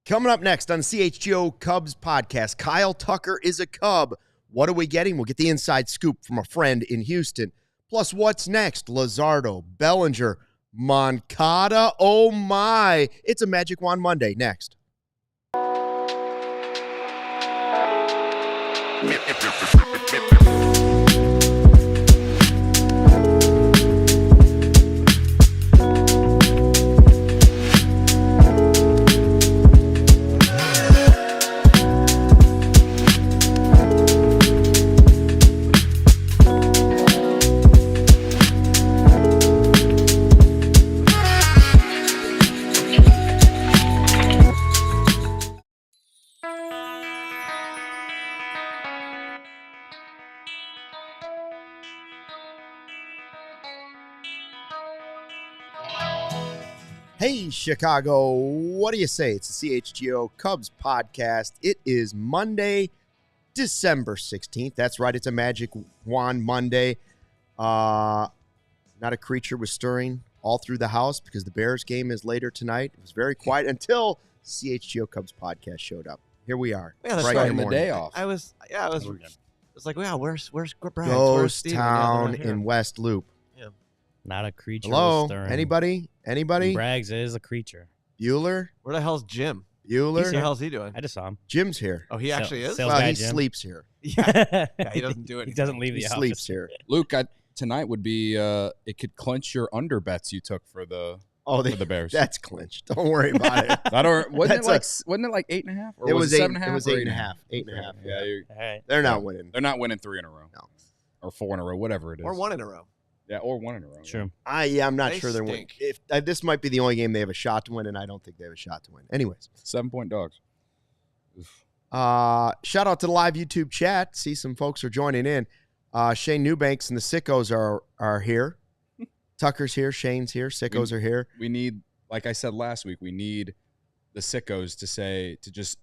Coming up next on CHGO Cubs Podcast, Kyle Tucker is a Cub. What are we getting? We'll get the inside scoop from a friend in Houston. Plus, what's next? Luzardo, Bellinger, Moncada. Oh, my. It's a Magic Wand Monday. Next. Hey, Chicago, what do you say? It's the CHGO Cubs Podcast. It is Monday, December 16th. That's right, it's a Magic Wand Monday. Not a creature was stirring all through the house because the Bears game is later tonight. It was very quiet until CHGO Cubs Podcast showed up. Here we are. Yeah, that's starting right. the day off. I was like, wow, where's Braggs? Ghost Town in West Loop. Not a creature. Hello? Stirring. Anybody? Braggs is a creature. Bueller? Where the hell's Jim? Bueller? What the hell's he doing? I just saw him. Jim's here. Oh, he actually is? Sales Well, guy he Jim. sleeps here. Yeah, he doesn't do it. He doesn't leave He the sleeps office. here. Luke, tonight would be it could clinch your under bets you took for the Bears. That's clinched. Don't worry about it. Wasn't it like 8.5? Or It was 7.5? It was or 8.5. 8.5. Yeah, All right. They're not winning. they're not winning 3 in a row. No. Or 4 in a row, whatever it is. Or 1 in a row. Yeah, or 1 in a row. True. I'm not They sure they're winning. stink. If this might be the only game they have a shot to win, and I don't think they have a shot to win. Anyways, 7-point dogs. shout out to the live YouTube chat. See some folks are joining in. Shane Newbanks and the Sickos are here. Tucker's here. Shane's here. Sickos are here. We need, like I said last week, we need the sickos to just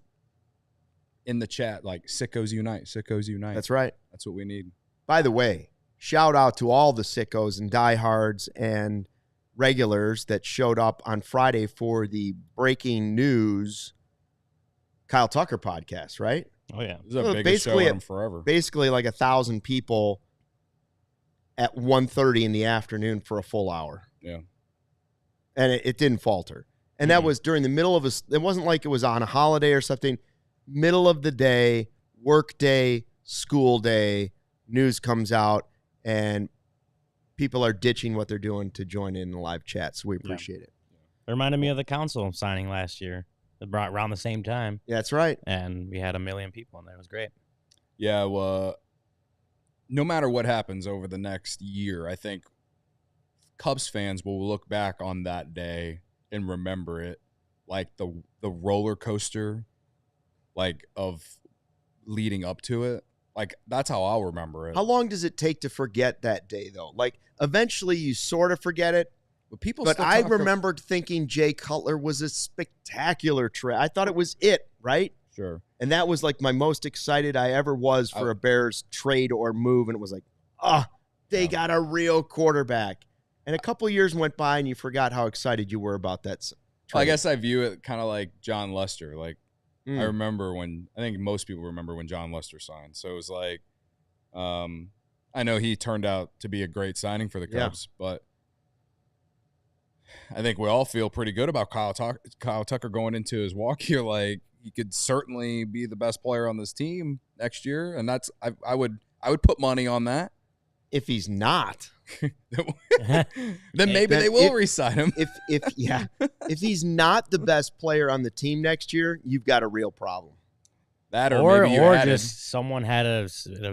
in the chat, like, sickos unite, sickos unite. That's right. That's what we need. By the way, shout out to all the sickos and diehards and regulars that showed up on Friday for the breaking news Kyle Tucker podcast, right? Oh, yeah. This is the Well, biggest show basically on 'em forever. Basically like 1,000 people at 1:30 in the afternoon for a full hour. Yeah. And it didn't falter. And that was during the middle of it wasn't like it was on a holiday or something. Middle of the day, work day, school day, news comes out, and people are ditching what they're doing to join in the live chat. So we appreciate it. It reminded me of the council signing last year. It brought around the same time. Yeah, that's right. And we had 1 million people in there. It was great. Yeah, well, no matter what happens over the next year, I think Cubs fans will look back on that day and remember it like the roller coaster, like, of leading up to it. Like, that's how I'll remember it. How long does it take to forget that day, though? Like, eventually you sort of forget it. But I remembered thinking Jay Cutler was a spectacular trade. I thought it was it, right? Sure. And that was like my most excited I ever was for a Bears trade or move. And it was like, they got a real quarterback. And a couple years went by and you forgot how excited you were about that trade. Well, I guess I view it kind of like John Lester. Like, I remember I think most people remember when John Lester signed. So it was like, I know he turned out to be a great signing for the Cubs, but I think we all feel pretty good about Kyle Tucker going into his walk here. Like, he could certainly be the best player on this team next year, and that's I would put money on that. If he's not, then maybe they will re-sign him. If he's not the best player on the team next year, you've got a real problem. That or maybe you or added. just someone had a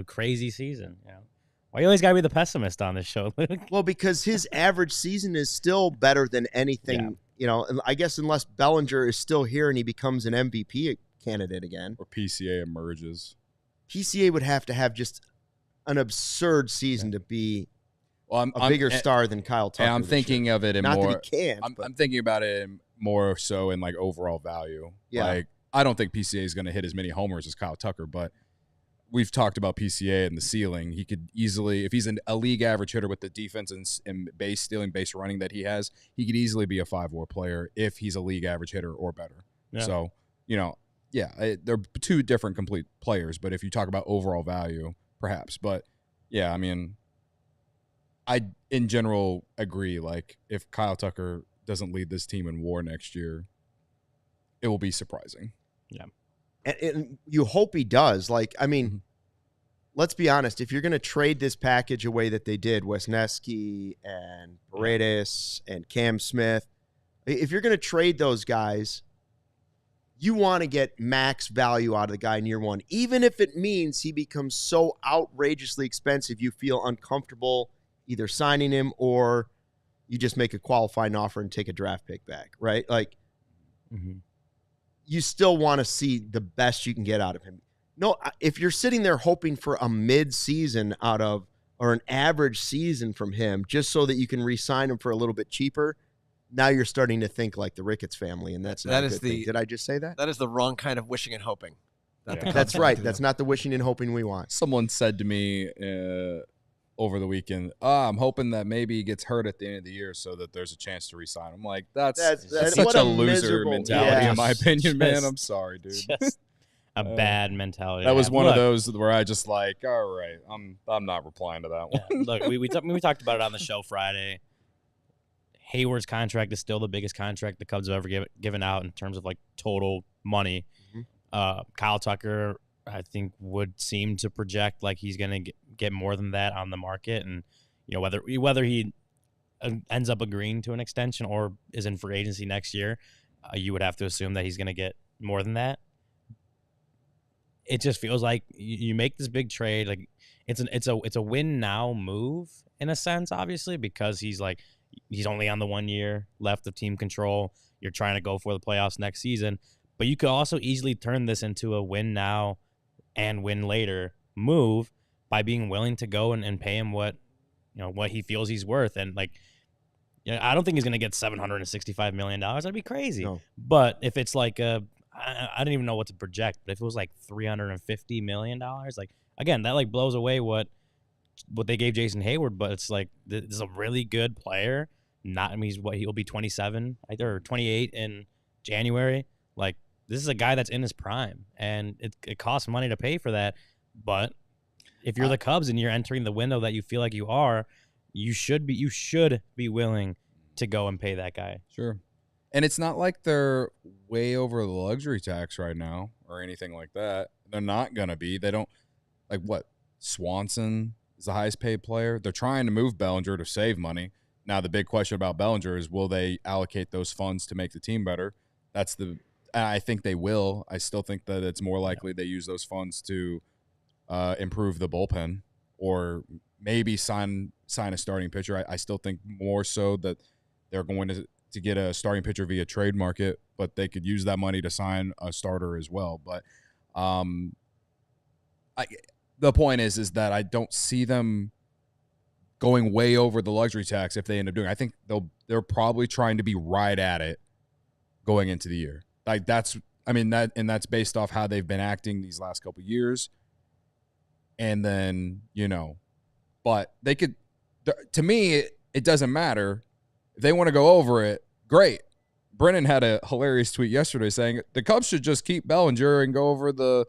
crazy season. You know? Why you always got to be the pessimist on this show, Luke? Well, because his average season is still better than anything, you know, I guess unless Bellinger is still here and he becomes an MVP candidate again. Or PCA emerges. PCA would have to have just an absurd season to be a bigger star than Kyle Tucker. I'm thinking of it in Not more. that he can't. I'm thinking about it more so in like overall value. Yeah. Like, I don't think PCA is going to hit as many homers as Kyle Tucker, but we've talked about PCA and the ceiling. He could easily, if he's a league average hitter with the defense and base stealing, base running that he has, he could easily be a 5-WAR player if he's a league average hitter or better. Yeah. So they're two different complete players. But if you talk about overall value, perhaps. But yeah, I mean, I in general agree. Like, if Kyle Tucker doesn't lead this team in WAR next year, it will be surprising. Yeah, and you hope he does. Like, I mean, let's be honest. If you're going to trade this package away that they did, Wisniewski and Paredes and Cam Smith, if you're going to trade those guys, you want to get max value out of the guy in year one, even if it means he becomes so outrageously expensive you feel uncomfortable either signing him or you just make a qualifying offer and take a draft pick back, right? Like, you still want to see the best you can get out of him. No, if you're sitting there hoping for a mid-season out of or an average season from him just so that you can re-sign him for a little bit cheaper, now you're starting to think like the Ricketts family, and that's not a good thing. Did I just say that? That is the wrong kind of wishing and hoping. That's right. That's not the wishing and hoping we want. Someone said to me over the weekend, I'm hoping that maybe he gets hurt at the end of the year so that there's a chance to re-sign him. I'm like, that's such a loser mentality, in my opinion, man. I'm sorry, dude. Just a bad mentality. That was one of those where I just like, all right, I'm not replying to that one. Yeah, look, we talked about it on the show Friday. Hayward's contract is still the biggest contract the Cubs have ever given out in terms of like total money. Kyle Tucker, I think, would seem to project like he's going to get more than that on the market, and whether he ends up agreeing to an extension or is in free agency next year, you would have to assume that he's going to get more than that. It just feels like you make this big trade, like it's a win now move in a sense, obviously, because he's only on the 1 year left of team control. You're trying to go for the playoffs next season, but you could also easily turn this into a win now and win later move by being willing to go and pay him what he feels he's worth. And I don't think he's going to get $765 million. That'd be crazy. No. But if it's like I don't even know what to project, but if it was like $350 million, like, again, that blows away what they gave Jason Hayward, but it's like, this is a really good player. He'll be 27 or 28 in January. Like, this is a guy that's in his prime, and it costs money to pay for that. But if you're the Cubs and you're entering the window that you feel like you are, you should be willing to go and pay that guy. Sure. And it's not like they're way over the luxury tax right now or anything like that. They're not going to be. They don't Swanson is the highest paid player. They're trying to move Bellinger to save money. Now, the big question about Bellinger is, will they allocate those funds to make the team better? I think they will. I still think that it's more likely they use those funds to improve the bullpen or maybe sign a starting pitcher. I still think more so that they're going to get a starting pitcher via trade market, but they could use that money to sign a starter as well. But the point is that I don't see them going way over the luxury tax if they end up doing it. I think they're probably trying to be right at it going into the year. That's based off how they've been acting these last couple of years. And then, but they could, to me, it doesn't matter. If they want to go over it, great. Brennan had a hilarious tweet yesterday saying the Cubs should just keep Bellinger and go over the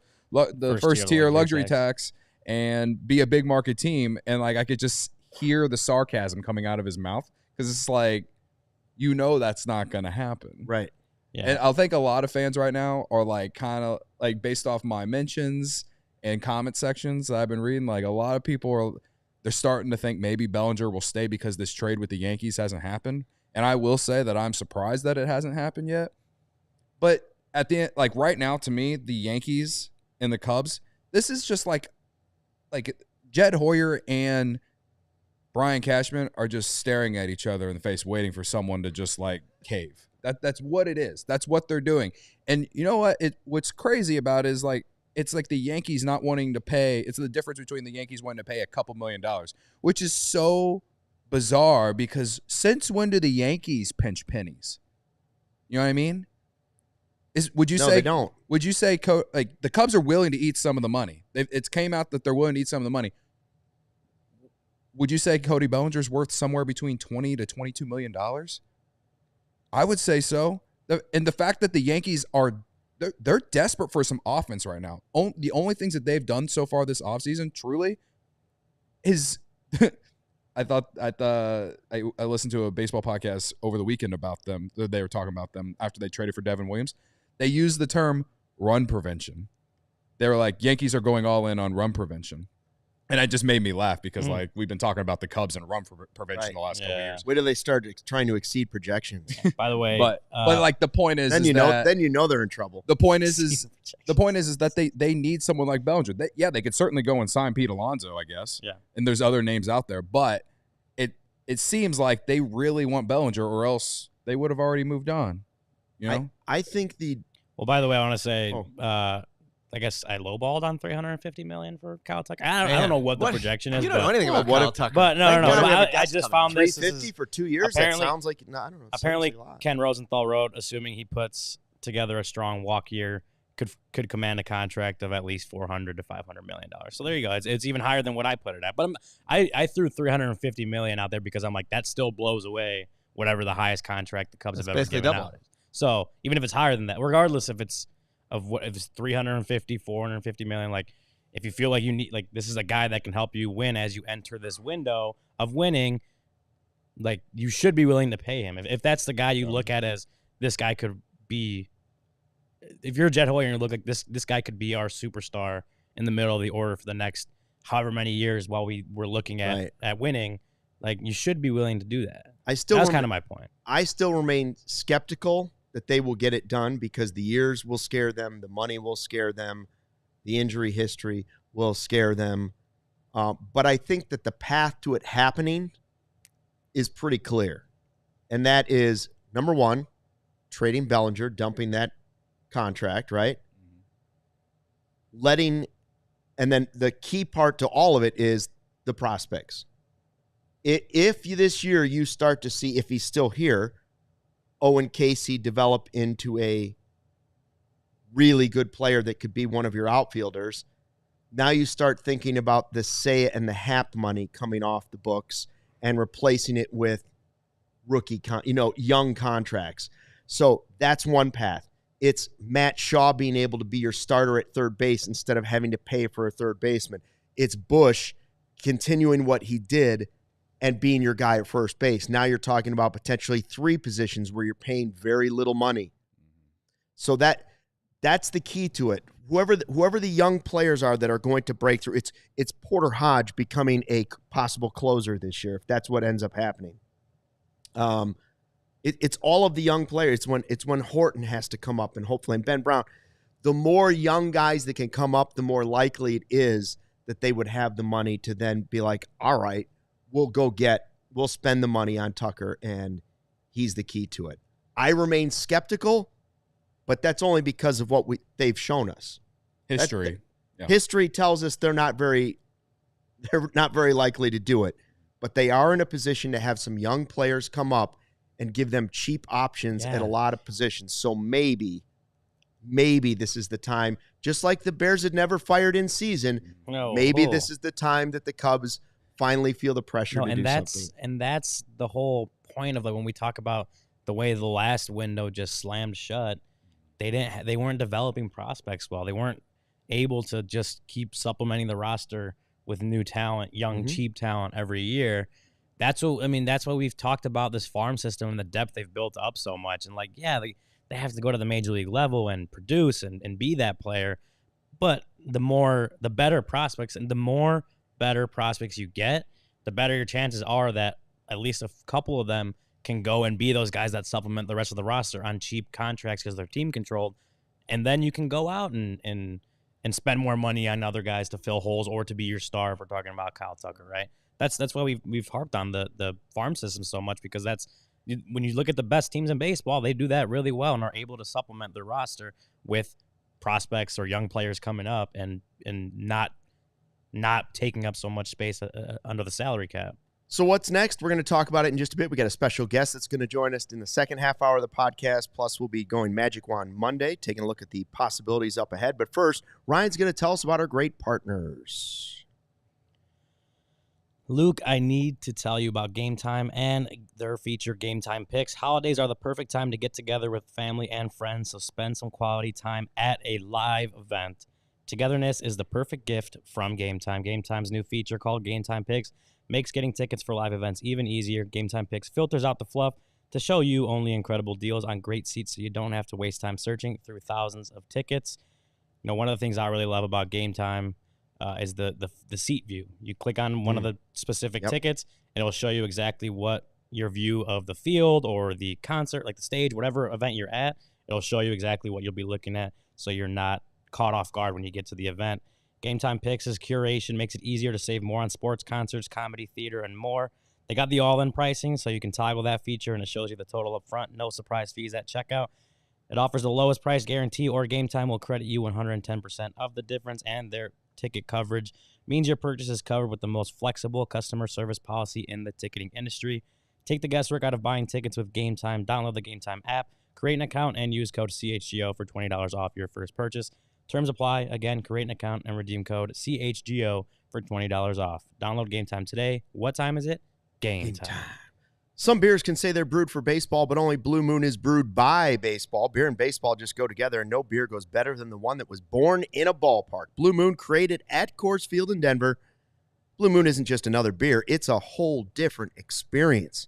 first tier luxury tax and be a big market team. And I could just hear the sarcasm coming out of his mouth because it's like, that's not going to happen. Right. Yeah. And I think a lot of fans right now are kind of based off my mentions and comment sections that I've been reading, a lot of people they're starting to think maybe Bellinger will stay because this trade with the Yankees hasn't happened. And I will say that I'm surprised that it hasn't happened yet. But at the end, right now, to me, the Yankees and the Cubs, this is just like Jed Hoyer and Brian Cashman are just staring at each other in the face, waiting for someone to just cave. That's what it is. That's what they're doing. And you know what? What's crazy about it is it's like the Yankees not wanting to pay. It's the difference between the Yankees wanting to pay a couple $1 million, which is so bizarre because since when do the Yankees pinch pennies? You know what I mean? Would you say they don't? Would you say the Cubs are willing to eat some of the money? It's came out that they're willing to eat some of the money. Would you say Cody Bellinger's worth somewhere between $20 to $22 million? I would say so. And the fact that the Yankees are they're desperate for some offense right now. The only things that they've done so far this offseason, truly, is I listened to a baseball podcast over the weekend about them. They were talking about them after they traded for Devin Williams. They used the term run prevention. They were like, Yankees are going all in on run prevention. And it just made me laugh because, like, we've been talking about the Cubs and run prevention the last couple of years. Wait till they start trying to exceed projections. By the way, but like the point is, then you know they're in trouble. The point is that they need someone like Bellinger. They could certainly go and sign Pete Alonso, I guess. Yeah. And there's other names out there, but it seems like they really want Bellinger, or else they would have already moved on. You know, I think Well, by the way, I want to say, I guess I lowballed on $350 million for Kyle Tucker. I don't know what the projection is. You don't know anything about Kyle Tucker. But no. I just found this. $350 for 2 years. That sounds like I don't know. Apparently, Ken Rosenthal wrote, assuming he puts together a strong walk year, could command a contract of at least $400 to $500 million. So there you go. It's even higher than what I put it at. But I threw $350 million out there because I'm like, that still blows away whatever the highest contract the Cubs have ever given out. So even if it's higher than that, regardless if it's 350, 450 million, like if you feel like you need, like this is a guy that can help you win as you enter this window of winning, like you should be willing to pay him. If that's the guy you look at as this guy could be, if you're Jed Hoyer and you look like this guy could be our superstar in the middle of the order for the next however many years while we're looking at winning, like you should be willing to do that. That's kind of my point. I still remain skeptical that they will get it done because the years will scare them, the money will scare them, the injury history will scare them. But I think that the path to it happening is pretty clear. And that is, number one, trading Bellinger, dumping that contract, right? And then the key part to all of it is the prospects. If this year you start to see, if he's still here, Owen Casey develop into a really good player that could be one of your outfielders, now you start thinking about the Seiya and the Happ money coming off the books and replacing it with rookie, young contracts. So that's one path. It's Matt Shaw being able to be your starter at third base instead of having to pay for a third baseman. It's Bush continuing what he did and being your guy at first base. Now you're talking about potentially 3 positions where you're paying very little money. So that's the key to it. Whoever the young players are that are going to break through, it's Porter Hodge becoming a possible closer this year if that's what ends up happening. It's all of the young players. It's when Horton has to come up and hopefully and Ben Brown. The more young guys that can come up, the more likely it is that they would have the money to then be like, all right, we'll spend the money on Tucker, and he's the key to it. I remain skeptical, but that's only because of what they've shown us. History. History tells us they're not very likely to do it, but they are in a position to have some young players come up and give them cheap options at a lot of positions. So maybe this is the time, just like the Bears had never fired in season. This is the time that the Cubs finally feel the pressure to do something. And that's the whole point of, like, when we talk about the way the last window just slammed shut, they weren't developing prospects well. They weren't able to just keep supplementing the roster with new talent, young, cheap talent every year. That's why we've talked about this farm system and the depth they've built up so much. And they have to go to the major league level and produce and be that player. But the better prospects, and the more better prospects you get, the better your chances are that at least a couple of them can go and be those guys that supplement the rest of the roster on cheap contracts because they're team controlled. And then you can go out and spend more money on other guys to fill holes or to be your star if we're talking about Kyle Tucker, right? That's why we've harped on the farm system so much, because when you look at the best teams in baseball, they do that really well and are able to supplement their roster with prospects or young players coming up and not taking up so much space under the salary cap. So what's next? We're going to talk about it in just a bit. We got a special guest that's going to join us in the second half hour of the podcast. Plus, we'll be going Magic Wand Monday, taking a look at the possibilities up ahead. But first, Ryan's going to tell us about our great partners. Luke, I need to tell you about Game Time and their feature Game Time Picks. Holidays are the perfect time to get together with family and friends, so spend some quality time at a live event. Togetherness is the perfect gift from Game Time. Game Time's new feature called Game Time Picks makes getting tickets for live events even easier. Game Time Picks filters out the fluff to show you only incredible deals on great seats so you don't have to waste time searching through thousands of tickets. You know, one of the things I really love about Game Time is the seat view. You click on one of the specific tickets, and it'll show you exactly what your view of the field or the concert, like the stage, whatever event you're at. It'll show you exactly what you'll be looking at, so you're not caught off guard when you get to the event. Game Time Picks' curation makes it easier to save more on sports, concerts, comedy, theater, and more. They got the all-in pricing, so you can toggle that feature, and it shows you the total up front. No surprise fees at checkout. It offers the lowest price guarantee, or Game Time will credit you 110% of the difference, and their ticket coverage means your purchase is covered with the most flexible customer service policy in the ticketing industry. Take the guesswork out of buying tickets with Game Time. Download the Game Time app, create an account, and use code CHGO for $20 off your first purchase. Terms apply. Again, create an account and redeem code CHGO for $20 off. Download Game Time today. What time is it? Game time. Some beers can say they're brewed for baseball, but only Blue Moon is brewed by baseball. Beer and baseball just go together, and no beer goes better than the one that was born in a ballpark. Blue Moon, created at Coors Field in Denver. Blue Moon isn't just another beer. It's a whole different experience.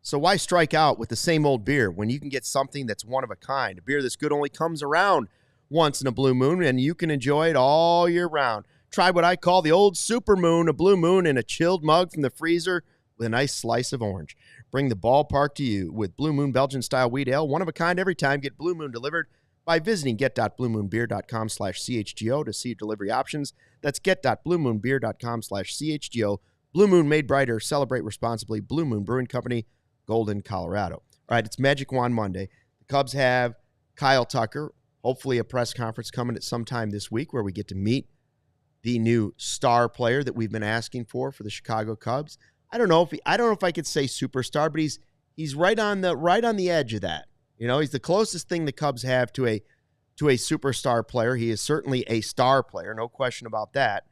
So why strike out with the same old beer when you can get something that's one of a kind? A beer this good only comes around once in a Blue Moon, and you can enjoy it all year round. Try what I call the old Super Moon, a Blue Moon in a chilled mug from the freezer with a nice slice of orange. Bring the ballpark to you with Blue Moon Belgian-style wheat ale, one of a kind every time. Get Blue Moon delivered by visiting get.bluemoonbeer.com/CHGO to see delivery options. That's get.bluemoonbeer.com/CHGO. Blue Moon, made brighter. Celebrate responsibly. Blue Moon Brewing Company, Golden, Colorado. All right, it's Magic Wand Monday. The Cubs have Kyle Tucker, hopefully a press conference coming at some time this week where we get to meet the new star player that we've been asking for the Chicago Cubs. I don't know if I could say superstar, but he's right on the edge of that. You know, he's the closest thing the Cubs have to a superstar player. He is certainly a star player, no question about that.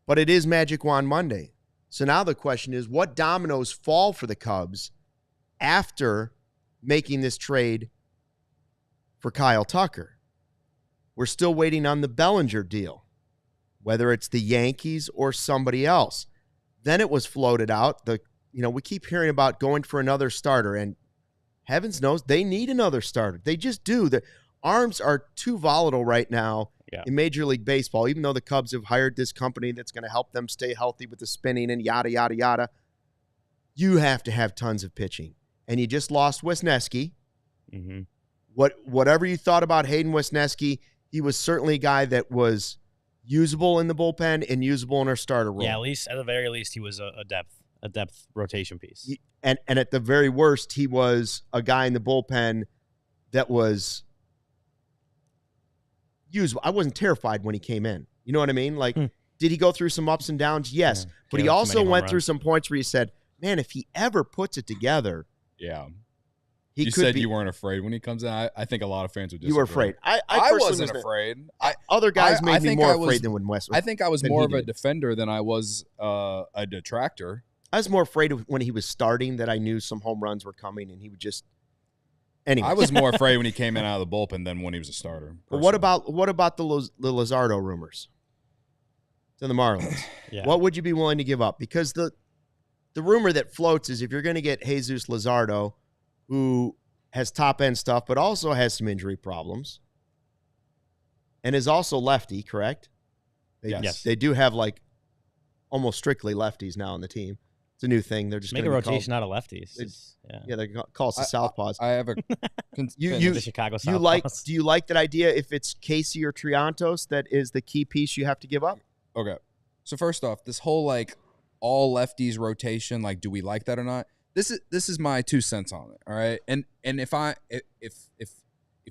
But it is Magic Wand Monday. So now the question is, what dominoes fall for the Cubs after making this trade for Kyle Tucker? We're still waiting on the Bellinger deal, whether it's the Yankees or somebody else. Then it was floated out. We keep hearing about going for another starter, and heavens knows they need another starter. They just do. The arms are too volatile right now in Major League Baseball, even though the Cubs have hired this company that's going to help them stay healthy with the spinning and yada, yada, yada. You have to have tons of pitching. And you just lost Wisniewski. Mm-hmm. Whatever you thought about Hayden Wisniewski, he was certainly a guy that was usable in the bullpen and usable in our starter role. Yeah, at the very least, he was a depth rotation piece. And at the very worst, he was a guy in the bullpen that was usable. I wasn't terrified when he came in. You know what I mean? Like, did he go through some ups and downs? Yes. Yeah, but he also went through some points where he said, man, if he ever puts it together. Yeah. You said you weren't afraid when he comes in. I think a lot of fans would disagree. You were afraid. I wasn't afraid. Other guys made me more afraid than when West. I think I was more of a defender than I was a detractor. I was more afraid of when he was starting, that I knew some home runs were coming and he would just. Anyway. I was more afraid when he came in out of the bullpen than when he was a starter. But what about the Luzardo rumors to the Marlins? Yeah. What would you be willing to give up? Because the rumor that floats is if you're going to get Jesus Luzardo, who has top-end stuff but also has some injury problems and is also lefty, correct? Yes. They do have, like, almost strictly lefties now on the team. It's a new thing. They're just make a rotation out of lefties. They call us the Southpaws. I have a the Chicago Southpaws. Do you like that idea if it's Casey or Triantos that is the key piece you have to give up? Okay. So first off, this whole, like, all lefties rotation, like, do we like that or not? This is my 2 cents on it, all right? And if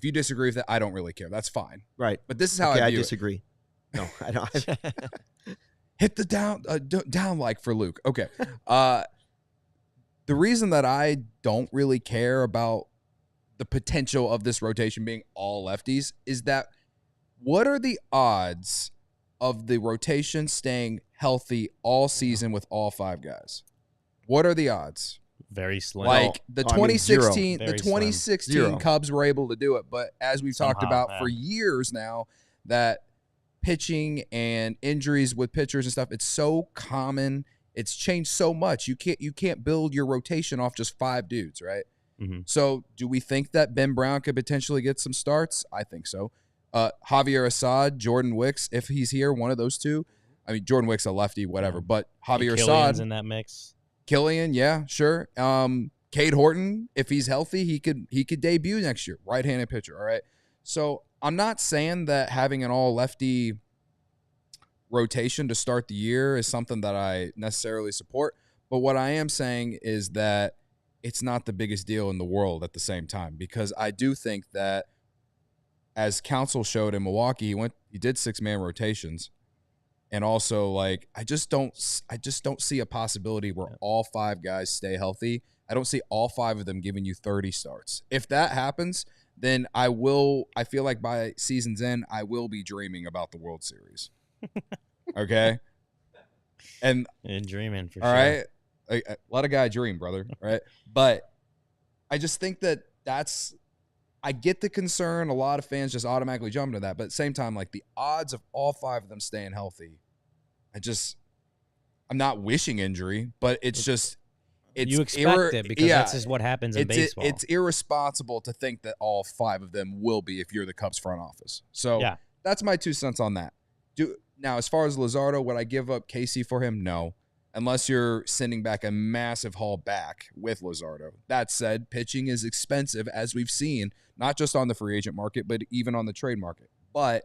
you disagree with that, I don't really care. That's fine. Right. But this is how I view disagree. It. No, I don't. Hit the down like for Luke. Okay. The reason that I don't really care about the potential of this rotation being all lefties is that what are the odds of the rotation staying healthy all season with all 5 guys? What are the odds? Very slim. Like the 2016, Very the slim. 2016 Zero. Cubs were able to do it, but as we've talked Somehow, about for years now, that pitching and injuries with pitchers and stuff, it's so common. It's changed so much. You can't build your rotation off just 5 dudes, right? Mhm. So, do we think that Ben Brown could potentially get some starts? I think so. Javier Assad, Jordan Wicks, if he's here, one of those two. I mean, Jordan Wicks a lefty, whatever, but Javier Killian's Assad in that mix. Killian, yeah, sure. Cade Horton, if he's healthy, he could debut next year. Right-handed pitcher, all right? So I'm not saying that having an all-lefty rotation to start the year is something that I necessarily support, but what I am saying is that it's not the biggest deal in the world at the same time, because I do think that, as Council showed in Milwaukee, he did 6-man rotations. And also, like, I just don't see a possibility where all 5 guys stay healthy. I don't see all 5 of them giving you 30 starts. If that happens, then I feel like by season's end, I will be dreaming about the World Series. Okay? And dreaming for all sure. right? Let a guy dream, brother, right? But I just think I get the concern. A lot of fans just automatically jump into that. But at the same time, like, the odds of all 5 of them staying healthy, I'm not wishing injury, but it's you expect it because that's just what happens in baseball. It's irresponsible to think that all 5 of them will be if you're the Cubs front office. So that's my 2 cents on that. Now, as far as Luzardo, would I give up Casey for him? No. Unless you're sending back a massive haul back with Luzardo. That said, pitching is expensive, as we've seen, not just on the free agent market, but even on the trade market. But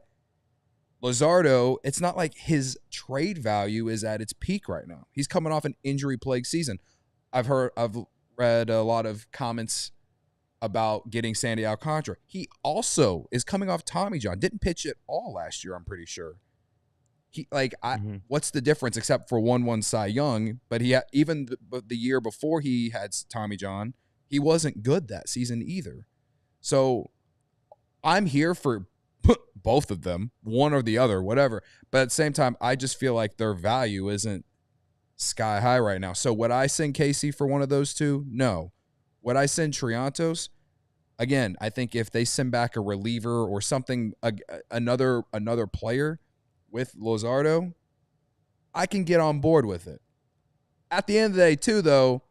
Luzardo, it's not like his trade value is at its peak right now. He's coming off an injury-plagued season. I've read a lot of comments about getting Sandy Alcantara. He also is coming off Tommy John. Didn't pitch at all last year, I'm pretty sure. What's the difference except for 1-1 Cy Young? But even the year before he had Tommy John, he wasn't good that season either. So I'm here for both of them, one or the other, whatever. But at the same time, I just feel like their value isn't sky high right now. So would I send Casey for one of those 2? No. Would I send Triantos? Again, I think if they send back a reliever or something, another player with Luzardo, I can get on board with it. At the end of the day, too, though,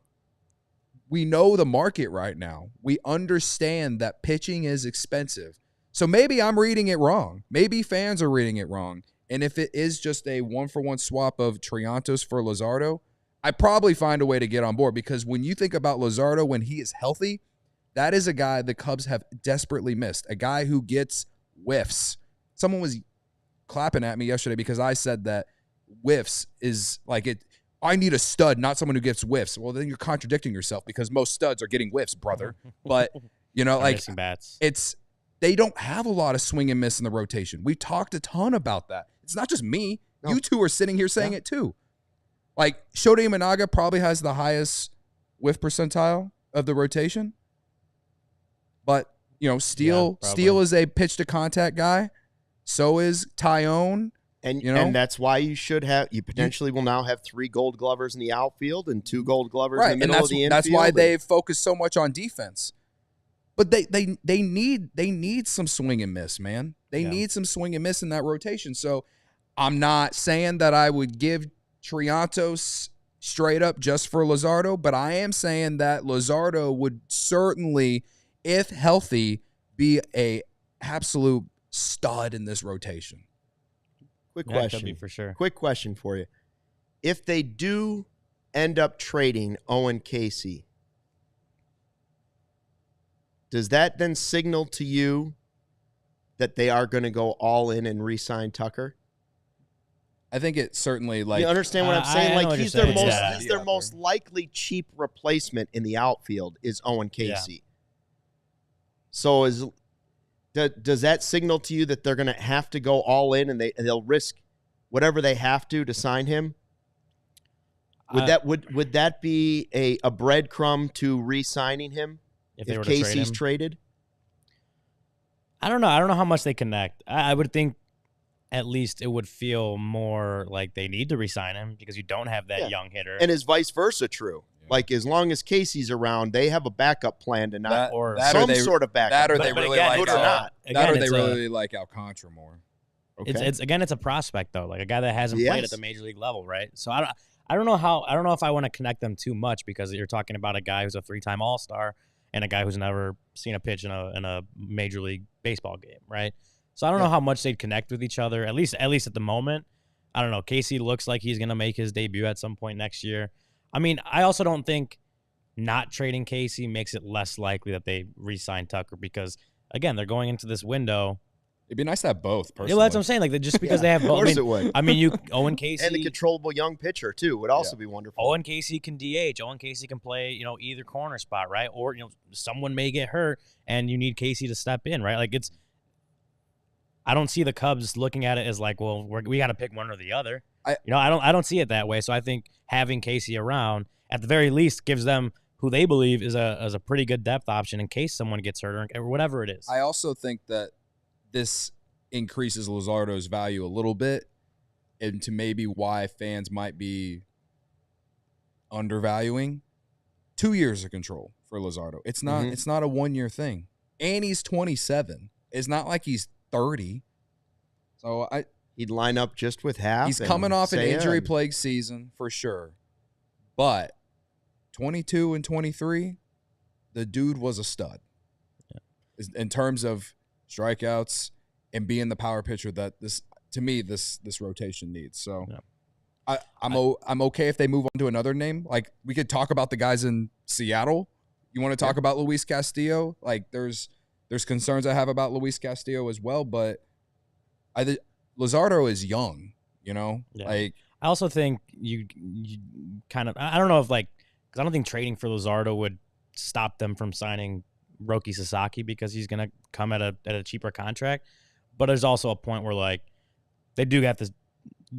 we know the market right now. We understand that pitching is expensive. So maybe I'm reading it wrong. Maybe fans are reading it wrong. And if it is just a 1-for-1 swap of Triantos for Luzardo, I probably find a way to get on board, because when you think about Luzardo when he is healthy, that is a guy the Cubs have desperately missed, a guy who gets whiffs. Someone was clapping at me yesterday because I said that whiffs is like it. I need a stud, not someone who gets whiffs. Well, then you're contradicting yourself, because most studs are getting whiffs, brother. But, like, bats. They don't have a lot of swing and miss in the rotation. We talked a ton about that. It's not just me. No. You two are sitting here saying it too. Like, Shota Imanaga probably has the highest whiff percentile of the rotation. But, Steele is a pitch to contact guy. So is Tyone. And that's why you potentially will now have 3 Gold Glovers in the outfield and 2 Gold Glovers in the middle of the infield. That's why they focus so much on defense. But they need some swing and miss, man. They need some swing and miss in that rotation. So I'm not saying that I would give Triantos straight up just for Luzardo, but I am saying that Luzardo would certainly, if healthy, be a absolute stud in this rotation. Quick question. Could be for sure. Quick question for you. If they do end up trading Owen Casey, does that then signal to you that they are going to go all in and re-sign Tucker? I think it certainly, like, you understand what I'm saying? He's their Yeah. most likely cheap replacement in the outfield is Owen Casey. Yeah. So does that signal to you that they're going to have to go all in and they'll risk whatever they have to sign him? Would that be a breadcrumb to re-signing him if Casey's traded? I don't know. I don't know how much they connect. I would think at least it would feel more like they need to re-sign him because you don't have that young hitter. And is vice versa true? Yeah. Like, as long as Casey's around, they have a backup plan to not or some sort of backup. That or they really like good or not. That or they really like Alcantara more. Okay. It's a prospect though, like a guy that hasn't played at the major league level, right? So I don't know if I want to connect them too much because you're talking about a guy who's a 3-time All-Star and a guy who's never seen a pitch in a major league baseball game, right? So I don't know how much they'd connect with each other, at least at the moment. I don't know. Casey looks like he's going to make his debut at some point next year. I mean, I also don't think not trading Casey makes it less likely that they re-sign Tucker because, again, they're going into this window. It'd be nice to have both, personally. Yeah, that's what I'm saying. Like, just because they have both. Of course it would. I mean, Owen Casey. And the controllable young pitcher, too, would also be wonderful. Owen Casey can DH. Owen Casey can play, either corner spot, right? Or, someone may get hurt and you need Casey to step in, right? Like, I don't see the Cubs looking at it as like, well, we got to pick one or the other. I don't see it that way. So I think having Casey around, at the very least, gives them who they believe is a pretty good depth option in case someone gets hurt or whatever it is. I also think that this increases Luzardo's value a little bit, and to maybe why fans might be undervaluing 2 years of control for Luzardo. It's not. It's not a 1 year thing, and he's 27. It's not like he's 30. So he'd line up just with half. He's coming off an injury-plagued season for sure, but 22 and 23, the dude was a stud. Yeah. In terms of strikeouts and being the power pitcher that this rotation needs. So I'm okay if they move on to another name. Like, we could talk about the guys in Seattle. You want to talk about Luis Castillo? Like, there's concerns I have about Luis Castillo as well, but Luzardo is young, Yeah. Like, I also think you kind of, I don't know if because I don't think trading for Luzardo would stop them from signing Roki Sasaki because he's going to come at a cheaper contract. But there's also a point where they do got this.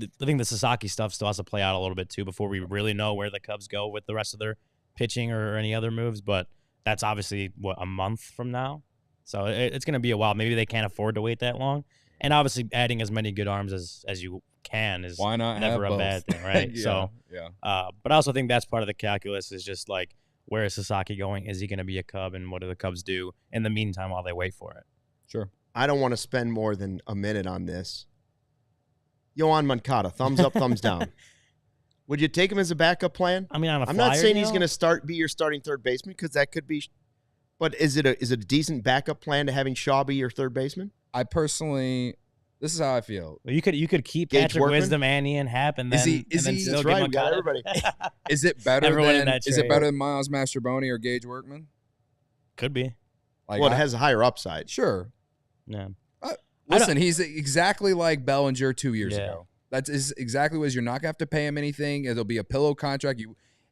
I think the Sasaki stuff still has to play out a little bit too before we really know where the Cubs go with the rest of their pitching or any other moves. But that's obviously a month from now, so it's going to be a while. Maybe they can't afford to wait that long. And obviously, adding as many good arms as you can is why not never have a bad thing, right? Yeah. But I also think that's part of the calculus is just where is Sasaki going? Is he going to be a Cub? And what do the Cubs do in the meantime while they wait for it? Sure. I don't want to spend more than a minute on this. Yoan Moncada, thumbs up, thumbs down. Would you take him as a backup plan? I mean, I'm not saying he's going to be your starting third baseman because that could be. But is it a decent backup plan to having Shaw be your third baseman? I personally, this is how I feel. Well, you could keep Gage Patrick Workman? Wisdom, Annie, and Happ, and then still That's give right. We got Moncada. everybody. Is it better Everyone in than that is it trade. better than Miles Mastroboni or Gage Workman? Could be. Well, it has a higher upside. Sure. Yeah. Listen, he's exactly like Bellinger 2 years Yeah. ago. That's exactly what it is. You're not gonna have to pay him anything. It'll be a pillow contract.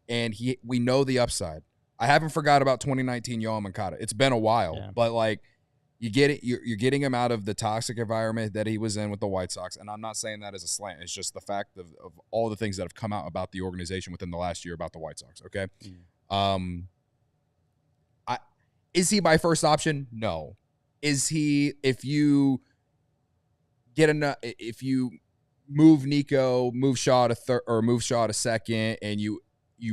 We know the upside. I haven't forgot about 2019 Yoan Moncada. It's been a while, but you get it. You're getting him out of the toxic environment that he was in with the White Sox, and I'm not saying that as a slant. It's just the fact of all the things that have come out about the organization within the last year about the White Sox. Okay, is he my first option? No. Is he? If you move Nico, move Shaw to third, or move Shaw to second, and you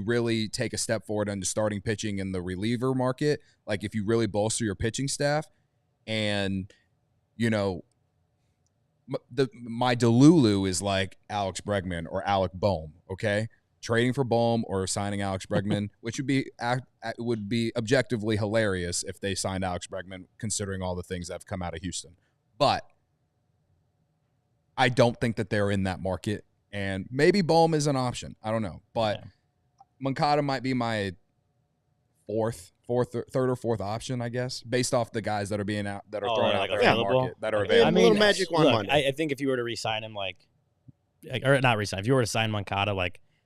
really take a step forward into starting pitching in the reliever market, like if you really bolster your pitching staff, and my Delulu is like Alex Bregman or Alec Boehm, okay? Trading for Boehm or signing Alex Bregman, which would be objectively hilarious if they signed Alex Bregman, considering all the things that have come out of Houston. But I don't think that they're in that market, and maybe Boehm is an option. I don't know, but Moncada might be my third or fourth option, I guess, based off the guys that are being out that are thrown out there in the market that are available. I mean, little magic one Monday. I think if you were to re-sign him, or not re-sign, if you were to sign Moncada,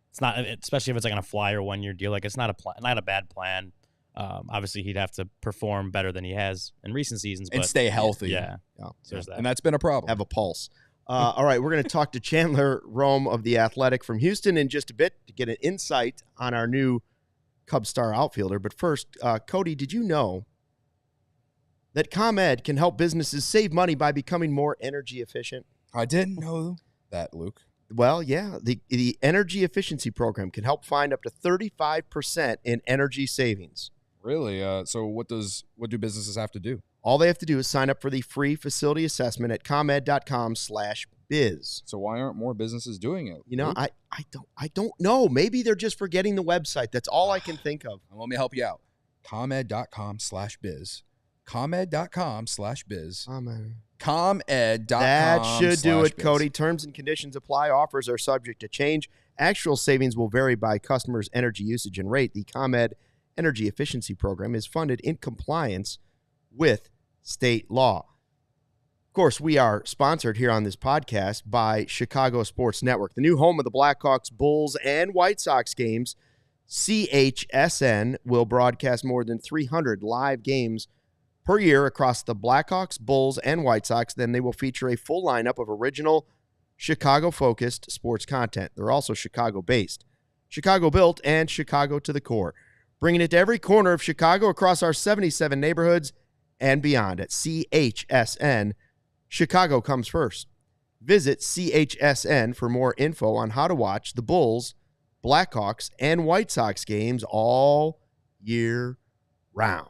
it's not, especially if it's on a flyer 1 year deal. It's not a bad plan. Obviously, he'd have to perform better than he has in recent seasons, and stay healthy. Yeah. So there's that. And that's been a problem. Have a pulse. All right, we're going to talk to Chandler Rome of The Athletic from Houston in just a bit to get an insight on our new Cubs star outfielder. But first, Cody, did you know that ComEd can help businesses save money by becoming more energy efficient? I didn't know that, Luke. Well, yeah, the energy efficiency program can help find up to 35% in energy savings. Really? So what do businesses have to do? All they have to do is sign up for the free facility assessment at comed.com/biz. So why aren't more businesses doing it? You know, Luke? I don't know. Maybe they're just forgetting the website. That's all I can think of. Let me help you out. ComEd.com/biz. ComEd.com/biz. ComEd.com. That should do it, /biz. Cody. Terms and conditions apply. Offers are subject to change. Actual savings will vary by customer's energy usage and rate. The ComEd Energy Efficiency Program is funded in compliance with state law. Of course, we are sponsored here on this podcast by Chicago Sports Network, the new home of the Blackhawks, Bulls, and White Sox games. CHSN will broadcast more than 300 live games per year across the Blackhawks, Bulls, and White Sox. Then they will feature a full lineup of original Chicago-focused sports content. They're also Chicago-based, Chicago-built, and Chicago to the core, bringing it to every corner of Chicago across our 77 neighborhoods and beyond. At CHSN, Chicago comes first. Visit CHSN for more info on how to watch the Bulls, Blackhawks, and White Sox games all year round.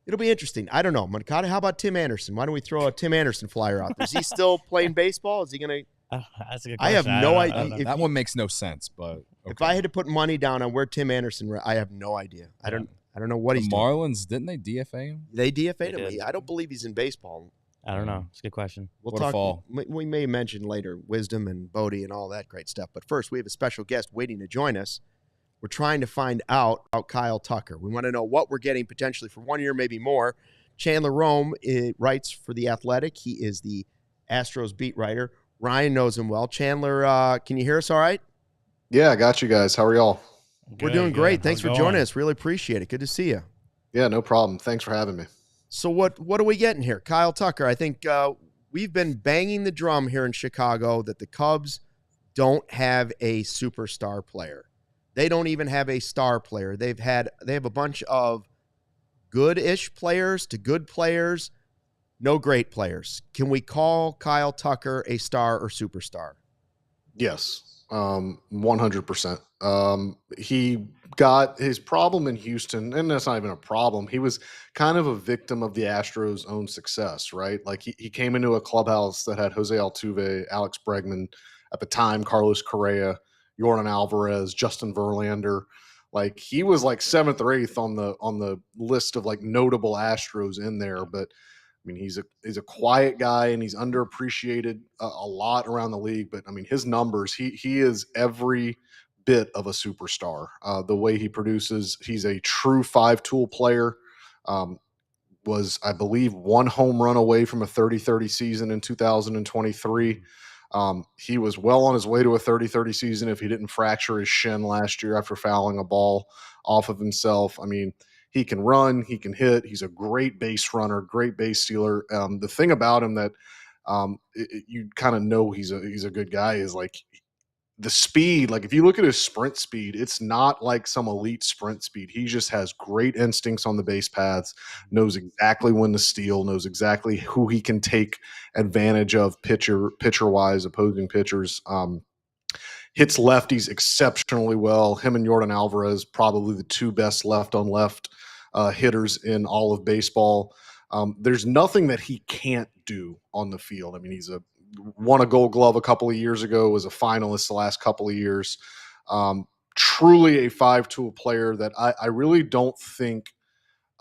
It'll be interesting. I don't know. Moncada, how about Tim Anderson? Why don't we throw a Tim Anderson flyer out there? Is he still playing baseball? Is he going to? That's a good I have question. no don't know. idea. That one makes no sense, but okay. If I had to put money down on where Tim Anderson, I have no idea. I don't know what he's the doing. Marlins, didn't they DFA him? They DFA'd They him. did. I don't believe he's in baseball. I don't know. It's a good question. We'll What a talk. fall. We may mention later Wisdom and Bote and all that great stuff. But first, we have a special guest waiting to join us. We're trying to find out about Kyle Tucker. We want to know what we're getting potentially for 1 year, maybe more. Chandler Rome writes for The Athletic. He is the Astros beat writer. Ryan knows him well. Chandler, can you hear us all right? Yeah, I got you guys. How are y'all? We're doing great. Thanks for joining us. Really appreciate it. Good to see you. Yeah, no problem. Thanks for having me. So what are we getting here? Kyle Tucker, I think we've been banging the drum here in Chicago that the Cubs don't have a superstar player. They don't even have a star player. They have a bunch of good-ish players to good players, no great players. Can we call Kyle Tucker a star or superstar? Yes, 100%. He got his problem in Houston, and that's not even a problem. He was kind of a victim of the Astros' own success, right? Like he came into a clubhouse that had Jose Altuve, Alex Bregman, at the time, Carlos Correa, Yordan Alvarez, Justin Verlander. Like he was like 7th or 8th on the list of like notable Astros in there, but I mean he's a quiet guy and he's underappreciated a lot around the league. But I mean his numbers, he is every bit of a superstar. The way he produces, he's a true 5-tool player. Was I believe 1 home run away from a 30-30 season in 2023. He was well on his way to a 30-30 season if he didn't fracture his shin last year after fouling a ball off of himself. I mean, he can run, he can hit. He's a great base runner, great base stealer. The thing about him that you kind of know he's a good guy is like the speed. Like if you look at his sprint speed, it's not like some elite sprint speed. He just has great instincts on the base paths, knows exactly when to steal, knows exactly who he can take advantage of pitcher wise, opposing pitchers. Hits lefties exceptionally well. Him and Yordan Alvarez, probably the 2 best left on left hitters in all of baseball. There's nothing that he can't do on the field. I mean, he's won a Gold Glove a couple of years ago, was a finalist the last couple of years. Truly a 5-tool player that I really don't think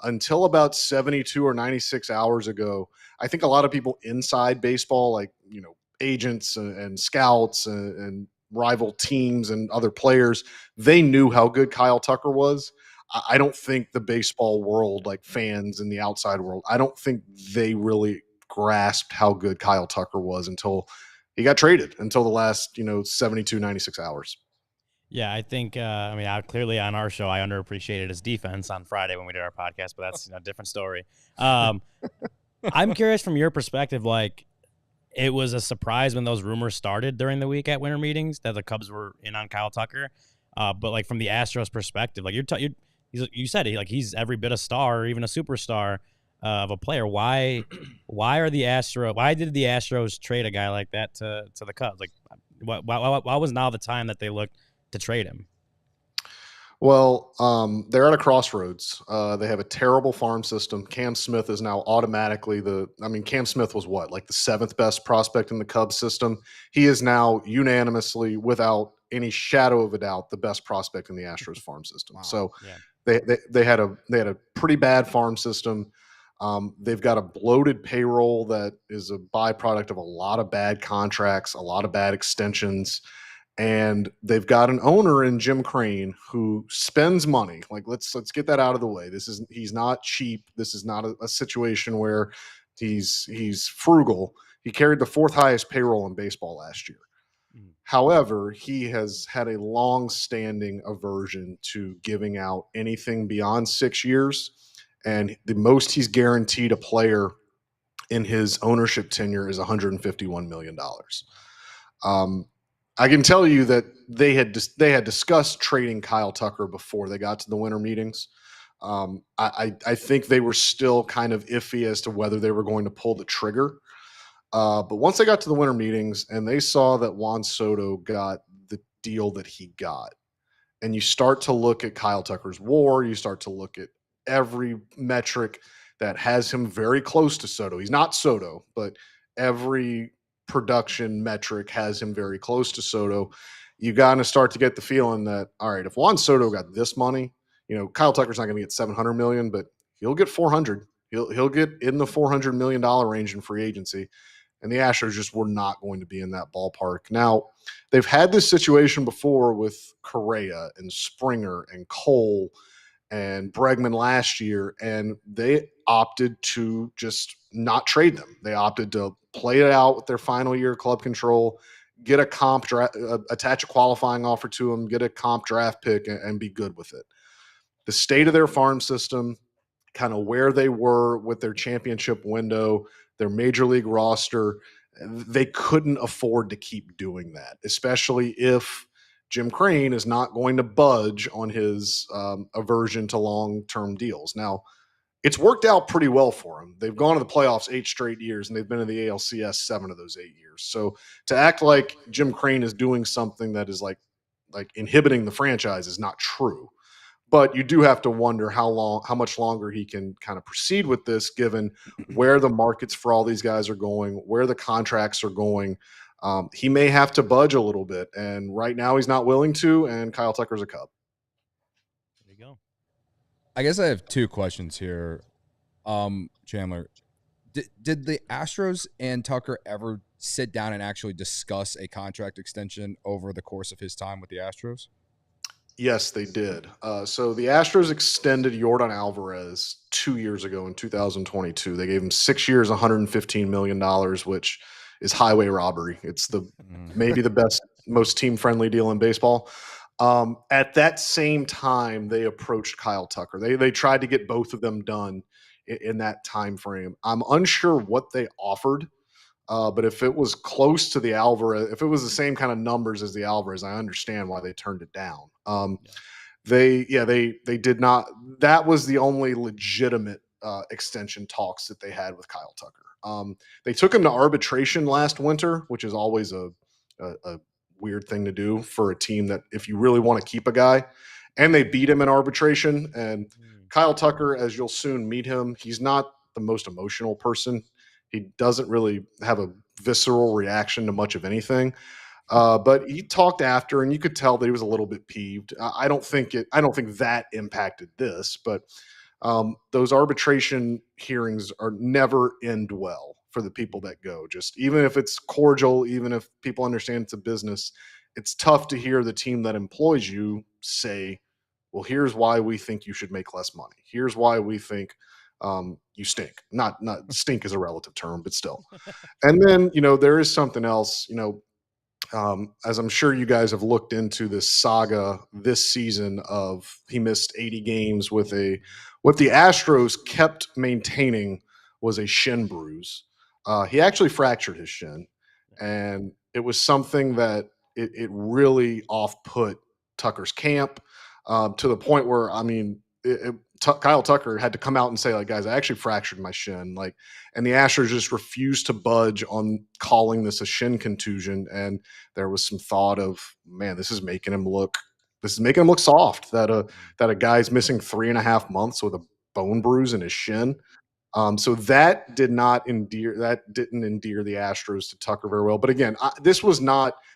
until about 72 or 96 hours ago, I think a lot of people inside baseball, like, you know, agents and scouts and rival teams and other players, they knew how good Kyle Tucker was. I don't think the baseball world, like fans in the outside world, I don't think they really grasped how good Kyle Tucker was until he got traded, until the last, 72, 96 hours. Yeah, I think, clearly on our show, I underappreciated his defense on Friday when we did our podcast, but that's a different story. I'm curious from your perspective, like, it was a surprise when those rumors started during the week at winter meetings that the Cubs were in on Kyle Tucker. But like from the Astros perspective, like you said, he's every bit a star or even a superstar. of a player. Why did the Astros trade a guy like that to the Cubs? Like, why was now the time that they looked to trade him? Well, they're at a crossroads. They have a terrible farm system. Cam Smith is now automatically Cam Smith was what, like the 7th best prospect in the Cubs system. He is now unanimously, without any shadow of a doubt, the best prospect in the Astros farm system. Wow. So Yeah. they had a pretty bad farm system. They've got a bloated payroll that is a byproduct of a lot of bad contracts, a lot of bad extensions. And they've got an owner in Jim Crane who spends money. Like, let's get that out of the way. He's not cheap. This is not a situation where he's frugal. He carried the 4th highest payroll in baseball last year. However, he has had a long-standing aversion to giving out anything beyond 6 years, and the most he's guaranteed a player in his ownership tenure is $151 million. I can tell you that they had discussed trading Kyle Tucker before they got to the winter meetings. I think they were still kind of iffy as to whether they were going to pull the trigger. But once they got to the winter meetings and they saw that Juan Soto got the deal that he got, and you start to look at Kyle Tucker's WAR, you start to look at every metric that has him very close to Soto. He's not Soto, but every production metric has him very close to Soto. You got to start to get the feeling that, all right, if Juan Soto got this money, Kyle Tucker's not going to get $700 million, but he'll get 400. He'll get in the $400 million range in free agency. And the Astros just were not going to be in that ballpark. Now, they've had this situation before with Correa and Springer and Cole and Bregman last year, and they opted to just not trade them. They opted to play it out with their final year club control, get a comp draft, attach a qualifying offer to them, get a comp draft pick, and be good with it. The state of their farm system, kind of where they were with their championship window, their major league roster, they couldn't afford to keep doing that, especially if Jim Crane is not going to budge on his aversion to long-term deals. Now, it's worked out pretty well for them. They've gone to the playoffs 8 straight years, and they've been in the ALCS 7 of those 8 years. So to act like Jim Crane is doing something that is like inhibiting the franchise is not true. But you do have to wonder how much longer he can kind of proceed with this, given where the markets for all these guys are going, where the contracts are going. He may have to budge a little bit, and right now he's not willing to, and Kyle Tucker's a Cub. There you go. I guess I have 2 questions here. Chandler, did the Astros and Tucker ever sit down and actually discuss a contract extension over the course of his time with the Astros? Yes, they did. So the Astros extended Yordan Alvarez 2 years ago in 2022. They gave him 6 years, $115 million, which is highway robbery. It's maybe the best, most team-friendly deal in baseball. At that same time, they approached Kyle Tucker. They tried to get both of them done in that time frame. I'm unsure what they offered. But if it was close to the Alvarez, if it was the same kind of numbers as the Alvarez, I understand why they turned it down. They did not. That was the only legitimate extension talks that they had with Kyle Tucker. They took him to arbitration last winter, which is always a weird thing to do for a team that, if you really want to keep a guy, and they beat him in arbitration. And Kyle Tucker, as you'll soon meet him, he's not the most emotional person. He doesn't really have a visceral reaction to much of anything. But he talked after, and you could tell that he was a little bit peeved. I don't think that impacted this, but those arbitration hearings are never end well for the people that go. Just even if it's cordial, even if people understand it's a business, it's tough to hear the team that employs you say, well, here's why we think you should make less money. Here's why we think you stink. Not stink is a relative term, but still. And then, there is something else, as I'm sure you guys have looked into this saga this season of he missed 80 games with what the Astros kept maintaining was a shin bruise. He actually fractured his shin, and it was something that it really off-put Tucker's camp to the point where, Kyle Tucker had to come out and say, like, guys, I actually fractured my shin. Like, and the Astros just refused to budge on calling this a shin contusion. And there was some thought of, man, this is making him look soft. That a guy's missing 3.5 months with a bone bruise in his shin. So that didn't endear the Astros to Tucker very well. But again,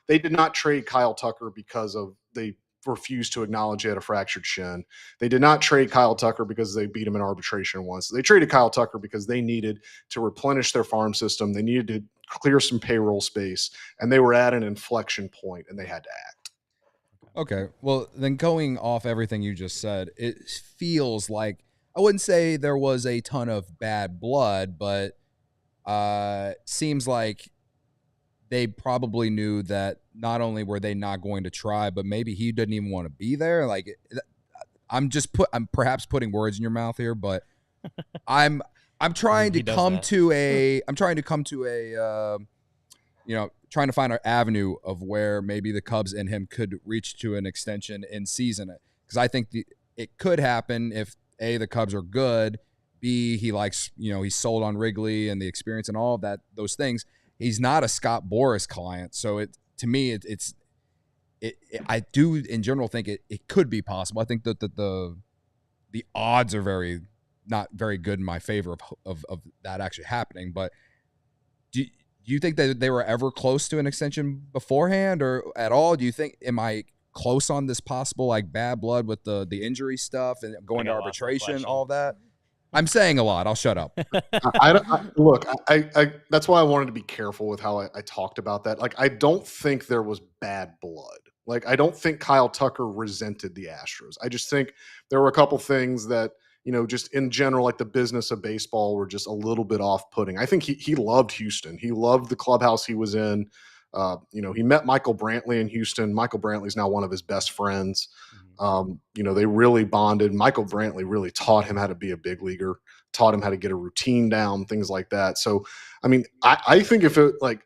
they did not trade Kyle Tucker because they refused to acknowledge he had a fractured shin. They did not trade Kyle Tucker because they beat him in arbitration once. They traded Kyle Tucker because they needed to replenish their farm system. They needed to clear some payroll space, and they were at an inflection point, and they had to act. Okay, well, then going off everything you just said, it feels like, I wouldn't say there was a ton of bad blood, but seems like they probably knew that not only were they not going to try, but maybe he didn't even want to be there. Like, I'm perhaps putting words in your mouth here, but I'm trying to come to a trying to find an avenue of where maybe the Cubs and him could reach to an extension in season, because I think it could happen if A, the Cubs are good, B, he likes, he's sold on Wrigley and the experience and all of that, those things. He's not a Scott Boras client, so I do in general think it could be possible. I think that the odds are not very good in my favor of that actually happening. But do you think that they were ever close to an extension beforehand or at all? Do you think, am I close on this possible like bad blood with the injury stuff and going to arbitration, all that? I'm saying a lot. I'll shut up. Look, that's why I wanted to be careful with how I talked about that. Like, I don't think there was bad blood. Like, I don't think Kyle Tucker resented the Astros. I just think there were a couple things that, just in general, like the business of baseball, were just a little bit off-putting. I think he loved Houston. He loved the clubhouse he was in. He met Michael Brantley in Houston. Michael Brantley's now one of his best friends. They really bonded. Michael Brantley really taught him how to be a big leaguer, taught him how to get a routine down, things like that. So, I mean, I think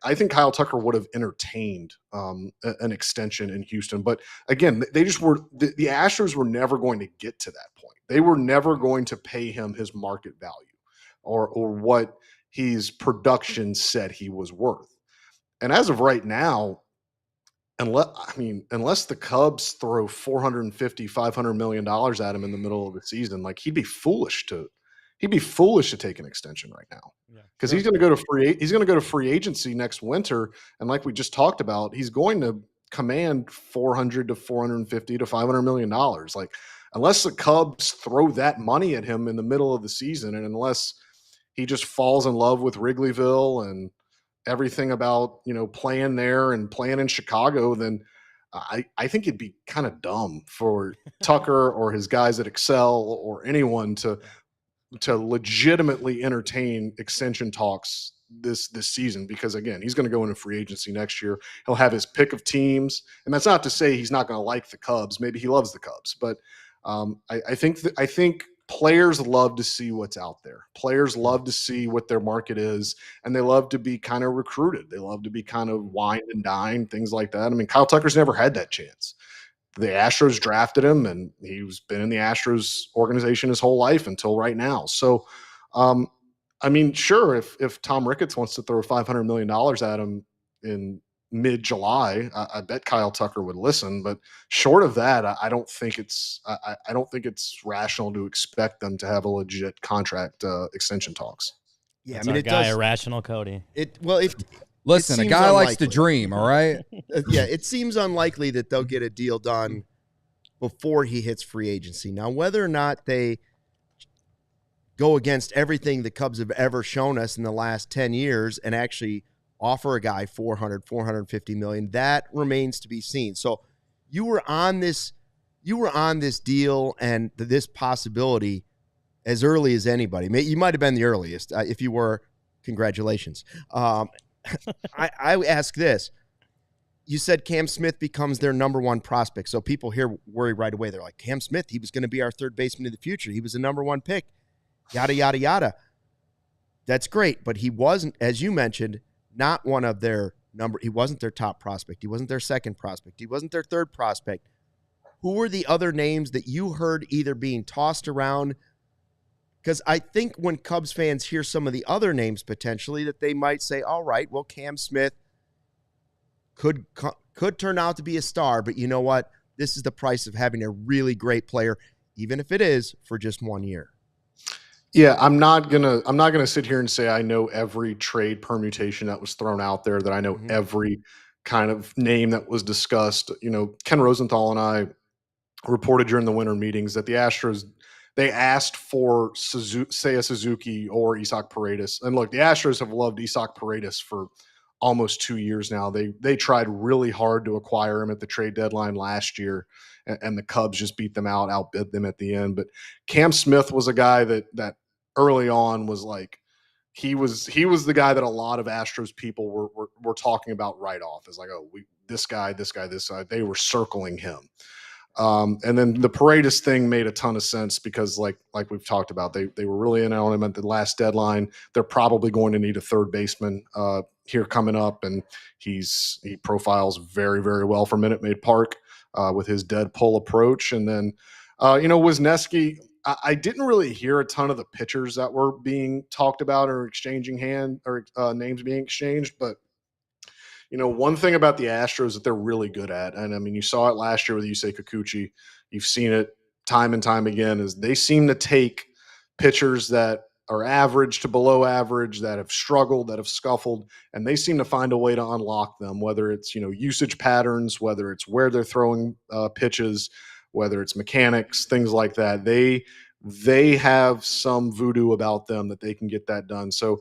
I think Kyle Tucker would have entertained an extension in Houston. But again, the Astros were never going to get to that point. They were never going to pay him his market value or what his production said he was worth. And as of right now, unless the Cubs throw $450-500 million at him in the middle of the season, like he'd be foolish to take an extension right now, because he's going to go to free agency next winter, and like we just talked about, he's going to command $400 to $450 to $500 million. Like, unless the Cubs throw that money at him in the middle of the season, and unless he just falls in love with Wrigleyville and everything about, playing there and playing in Chicago, then I think it'd be kind of dumb for Tucker or his guys at Excel or anyone to legitimately entertain extension talks this season, because again, he's going to go into free agency next year. He'll have his pick of teams, and that's not to say he's not going to like the Cubs. Maybe he loves the Cubs, but I think players love to see what's out there. Players love to see what their market is, and they love to be kind of recruited. They love to be kind of wined and dined, things like that. I mean, Kyle Tucker's never had that chance. The Astros drafted him, and he's been in the Astros organization his whole life until right now. So, sure, if Tom Ricketts wants to throw $500 million at him in mid-July, I bet Kyle Tucker would listen. But short of that, I don't think it's rational to expect them to have a legit contract extension talks. Yeah, that's it does. Irrational Cody. Listen, a guy likes to dream. All right. Yeah, it seems unlikely that they'll get a deal done before he hits free agency. Now, whether or not they go against everything the Cubs have ever shown us in the last 10 years and actually offer a guy $450 million, that remains to be seen. So you were on this deal and this possibility as early as anybody. You might have been the earliest. If you were, congratulations. I ask this. You said Cam Smith becomes their number one prospect. So people here worry right away. They're like, Cam Smith, he was going to be our third baseman of the future. He was the number one pick. Yada, yada, yada. That's great. But he wasn't, as you mentioned, not one of their he wasn't their top prospect. He wasn't their second prospect. He wasn't their third prospect. Who were the other names that you heard either being tossed around Because I think when Cubs fans hear some of the other names potentially, that they might say, all right, well, Cam Smith could turn out to be a star, but you know what? This is the price of having a really great player, even if it is for just 1 year. Yeah, I'm not gonna sit here and say I know every trade permutation that was thrown out there, that I know every kind of name that was discussed. Ken Rosenthal and I reported during the winter meetings that the Astros, they asked for Seiya Suzuki or Isaac Paredes. And look, the Astros have loved Isaac Paredes for almost 2 years now. They tried really hard to acquire him at the trade deadline last year, and the Cubs just beat them outbid them at the end. But Cam Smith was a guy that early on was like, he was the guy that a lot of Astros people were talking about right off. It's like, oh, this guy. They were circling him. And then the Paredes thing made a ton of sense because like we've talked about, they were really in on him at the last deadline. They're probably going to need a third baseman here coming up, and he profiles very, very well for Minute Maid Park with his dead pull approach. And then Wisniewski, I didn't really hear a ton of the pitchers that were being talked about or exchanging names being exchanged, but one thing about the Astros that they're really good at, and I mean, you saw it last year with Yusei Kikuchi, you've seen it time and time again, is they seem to take pitchers that are average to below average, that have struggled, that have scuffled, and they seem to find a way to unlock them, whether it's, usage patterns, whether it's where they're throwing pitches, whether it's mechanics, things like that. They have some voodoo about them that they can get that done. So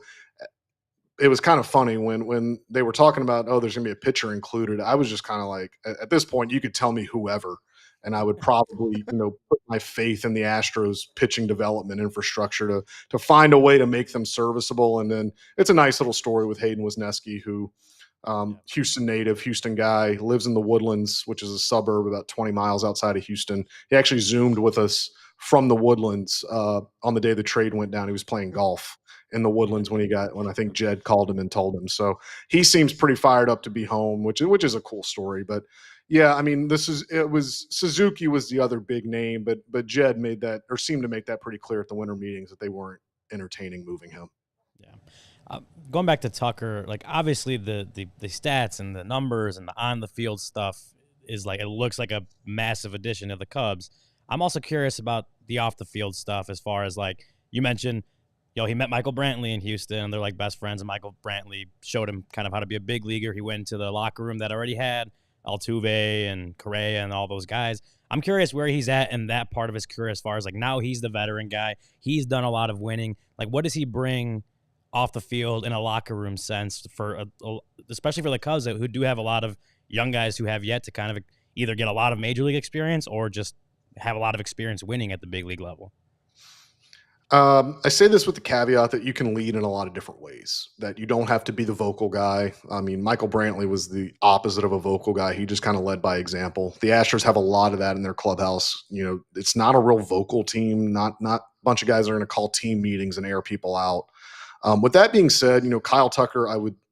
it was kind of funny when they were talking about, oh, there's going to be a pitcher included. I was just kind of like, at this point, you could tell me whoever, and I would probably, put my faith in the Astros pitching development infrastructure to find a way to make them serviceable. And then it's a nice little story with Hayden Wisniewski, who Houston native, Houston guy, lives in the Woodlands, which is a suburb about 20 miles outside of Houston. He actually Zoomed with us from the Woodlands on the day the trade went down. He was playing golf in the Woodlands when I think Jed called him and told him. So he seems pretty fired up to be home, which is a cool story. But yeah, I mean, Suzuki was the other big name, but Jed seemed to make that pretty clear at the winter meetings that they weren't entertaining moving him. Yeah. Going back to Tucker, like obviously the stats and the numbers and the on the field stuff is like, it looks like a massive addition to the Cubs. I'm also curious about the off the field stuff, as far as like you mentioned, he met Michael Brantley in Houston, and they're like best friends, and Michael Brantley showed him kind of how to be a big leaguer. He went into the locker room that already had Altuve and Correa and all those guys. I'm curious where he's at in that part of his career, as far as like now he's the veteran guy. He's done a lot of winning. Like, what does he bring off the field in a locker room sense especially for the Cubs, who do have a lot of young guys who have yet to kind of either get a lot of major league experience or just have a lot of experience winning at the big league level? I say this with the caveat that you can lead in a lot of different ways, that you don't have to be the vocal guy. I mean, Michael Brantley was the opposite of a vocal guy. He just kind of led by example. The Astros have a lot of that in their clubhouse. It's not a real vocal team, not a bunch of guys are going to call team meetings and air people out. With that being said, Kyle Tucker,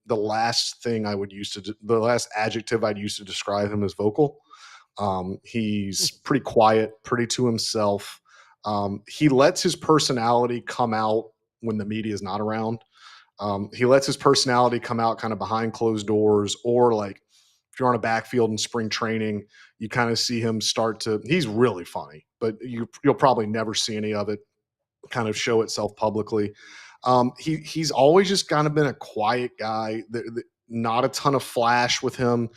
the last adjective I'd use to describe him is vocal. He's pretty quiet, pretty to himself. He lets his personality come out when the media is not around. He lets his personality come out kind of behind closed doors, or like if you're on a backfield in spring training, you kind of see him he's really funny, but you'll probably never see any of it kind of show itself publicly. He's always just kind of been a quiet guy, not a ton of flash with him.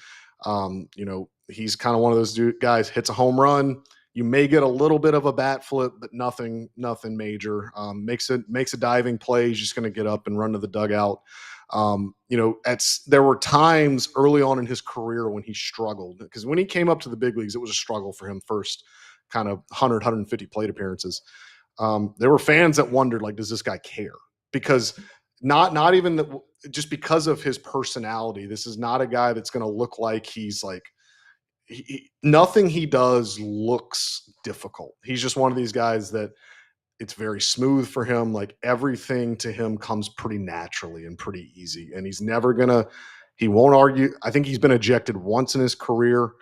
He's kind of one of those guys, hits a home run, you may get a little bit of a bat flip, but nothing major. Makes a diving play, he's just going to get up and run to the dugout. There were times early on in his career when he struggled, because when he came up to the big leagues, it was a struggle for him. First kind of 150 plate appearances. There were fans that wondered, like, does this guy care? Because not even just because of his personality. This is not a guy that's going to look like he's like, nothing he does looks difficult. He's just one of these guys that it's very smooth for him. Like, everything to him comes pretty naturally and pretty easy. And he won't argue. I think he's been ejected once in his career.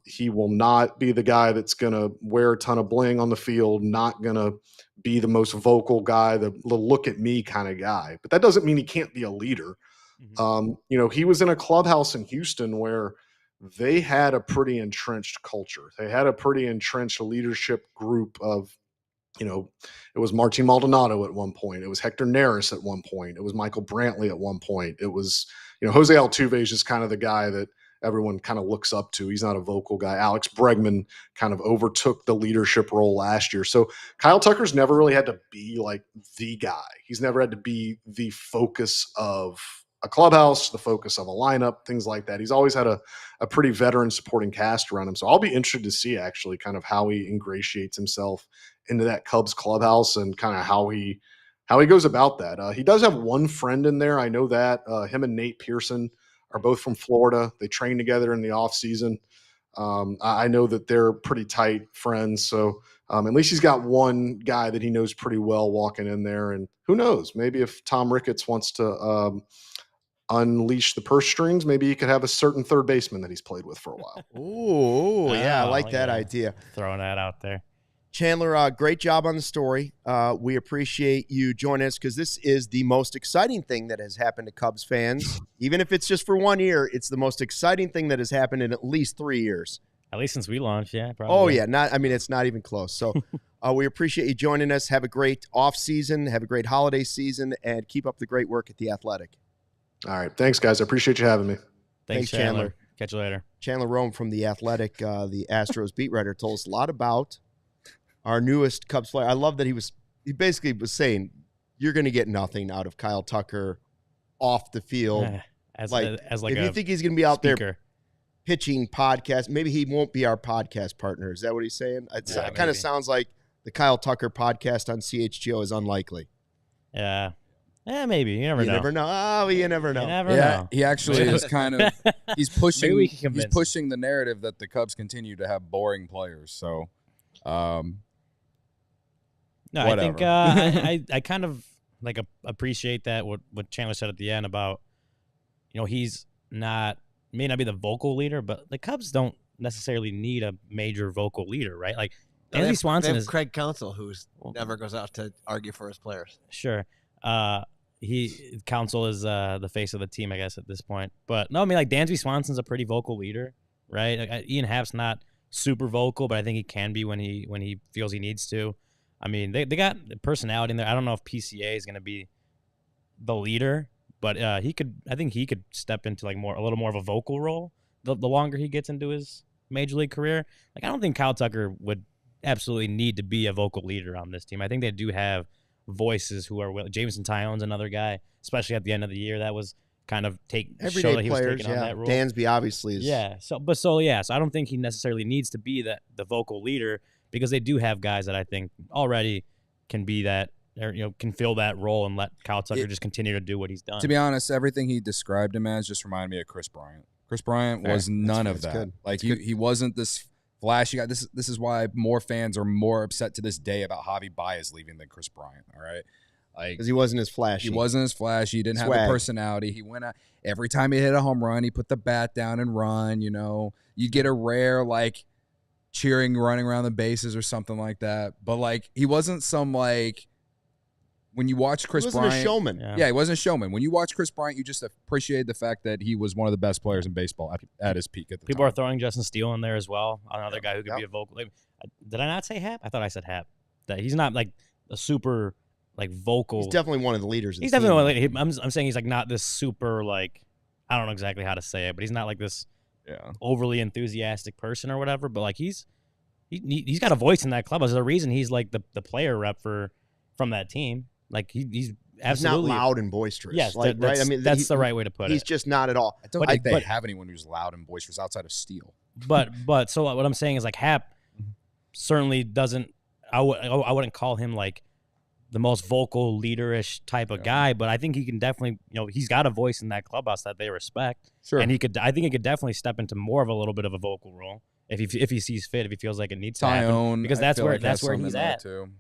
He will not be the guy that's going to wear a ton of bling on the field, not going to be the most vocal guy, the look at me kind of guy. But that doesn't mean he can't be a leader. He was in a clubhouse in Houston where they had a pretty entrenched culture. They had a pretty entrenched leadership group of, it was Martin Maldonado at one point. It was Hector Neris at one point. It was Michael Brantley at one point. It was, Jose Altuve is just kind of the guy that everyone kind of looks up to. He's not a vocal guy. Alex Bregman kind of overtook the leadership role last year. So Kyle Tucker's never really had to be like the guy. He's never had to be the focus of a clubhouse, the focus of a lineup, things like that. He's always had a pretty veteran supporting cast around him. So I'll be interested to see actually kind of how he ingratiates himself into that Cubs clubhouse and kind of how he goes about that. He does have one friend in there. I know that him and Nate Pearson are both from Florida. They train together in the off season. I know that they're pretty tight friends. So at least he's got one guy that he knows pretty well walking in there. And who knows, maybe if Tom Ricketts wants to unleash the purse strings, maybe he could have a certain third baseman that he's played with for a while. Ooh, yeah, I like that idea. Throwing that out there. Chandler, great job on the story. We appreciate you joining us because this is the most exciting thing that has happened to Cubs fans. Even if it's just for 1 year, it's the most exciting thing that has happened in at least 3 years. At least since we launched, yeah. Probably. Oh, yeah. It's not even close. So we appreciate you joining us. Have a great off season. Have a great holiday season. And keep up the great work at The Athletic. All right. Thanks, guys. I appreciate you having me. Thanks, Chandler. Catch you later. Chandler Rome from The Athletic, the Astros beat writer, told us a lot about our newest Cubs player. I love that he basically was saying, you're going to get nothing out of Kyle Tucker off the field. As if you think he's going to be out there pitching podcast, maybe he won't be our podcast partner. Is that what he's saying? It kind of sounds like the Kyle Tucker podcast on CHGO is unlikely. Yeah. Yeah, maybe. You never know. You never know. Oh, you never know. You never know. He actually is kind of he's pushing the narrative that the Cubs continue to have boring players. So no, whatever. I think I kind of like appreciate that what Chandler said at the end about, he's may not be the vocal leader, but the Cubs don't necessarily need a major vocal leader, right? Like Dansby Swanson is Craig Counsell, who never goes out to argue for his players. Sure. Counsell is the face of the team, I guess, at this point. But no, I mean, like Dansby Swanson's a pretty vocal leader, right? Like, Ian Happ's not super vocal, but I think he can be when he feels he needs to. I mean, they got personality in there. I don't know if PCA is going to be the leader, but I think he could step into like a little more of a vocal role the longer he gets into his major league career. Like, I don't think Kyle Tucker would absolutely need to be a vocal leader on this team. I think they do have voices who are Jameson Tyone's another guy, especially at the end of the year, that was kind of everyday players. On that role. Dansby obviously is. So I don't think he necessarily needs to be the vocal leader because they do have guys that I think already can be that, or can fill that role and let Kyle Tucker just continue to do what he's done. To be honest, everything he described him as just reminded me of Chris Bryant. Chris Bryant was none of that. Good. Like he wasn't this flashy guy. This is why more fans are more upset to this day about Javi Baez leaving than Chris Bryant. All right, because he wasn't as flashy. He wasn't as flashy. He didn't have the personality. He went out every time he hit a home run. He put the bat down and run. You get a rare cheering, running around the bases or something like that. But he wasn't some when you watch Chris Bryant, he wasn't a showman. Yeah, he wasn't a showman. When you watch Chris Bryant, you just appreciate the fact that he was one of the best players in baseball at his peak at the People time. are throwing Justin Steele in there as well, another guy who could be a vocal. Did I not say Happ? I thought I said Happ. That he's not a super vocal. He's definitely one of the leaders. He's definitely I'm saying he's not this super I don't know exactly how to say it, but he's not this overly enthusiastic person or whatever. But he's got a voice in that club. There's a reason he's the player rep from that team. He's absolutely not loud and boisterous. Yes, right. I mean, that's the right way to put it. He's just not at all. I don't think they have anyone who's loud and boisterous outside of Steele. But so what I'm saying is Happ certainly doesn't. I wouldn't call him the most vocal, leaderish type of guy, but I think he can definitely. He's got a voice in that clubhouse that they respect. Sure, and I think he could definitely step into more of a little bit of a vocal role. If he sees fit, if he feels like it needs to happen, because that's where he's at.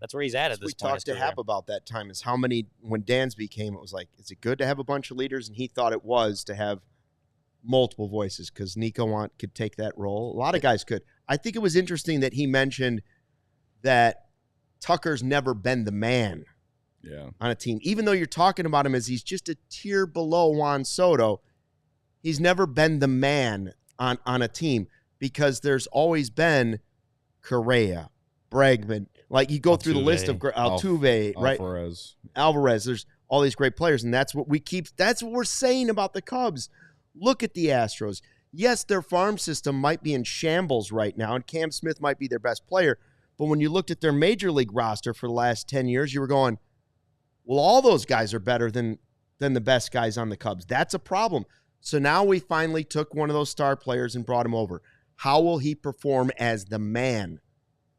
That's where he's at this point. We talked to Happ about that time. Is how many when Dansby came, it was is it good to have a bunch of leaders? And he thought it was to have multiple voices because Nico could take that role. A lot of guys could. I think it was interesting that he mentioned that Tucker's never been the man on a team. Even though you're talking about him as he's just a tier below Juan Soto, he's never been the man on a team because there's always been Correa, Bregman. Like you go through the list of Altuve, right? Alvarez. There's all these great players, and that's what we're saying about the Cubs. Look at the Astros. Yes, their farm system might be in shambles right now, and Cam Smith might be their best player. But when you looked at their major league roster for the last 10 years, you were going, well, all those guys are better than the best guys on the Cubs. That's a problem. So now we finally took one of those star players and brought him over. How will he perform as the man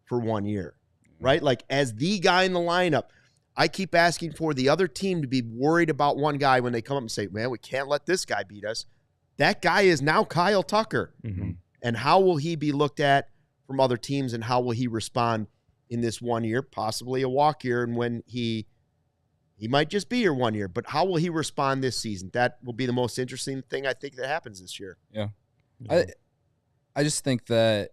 for 1 year, right? Like as the guy in the lineup. I keep asking for the other team to be worried about one guy when they come up and say, man, we can't let this guy beat us. That guy is now Kyle Tucker. Mm-hmm. And how will he be looked at from other teams, and how will he respond in this 1 year, possibly a walk year, and when he might just be here 1 year, but how will he respond this season? That will be the most interesting thing I think that happens this year. Yeah. I just think that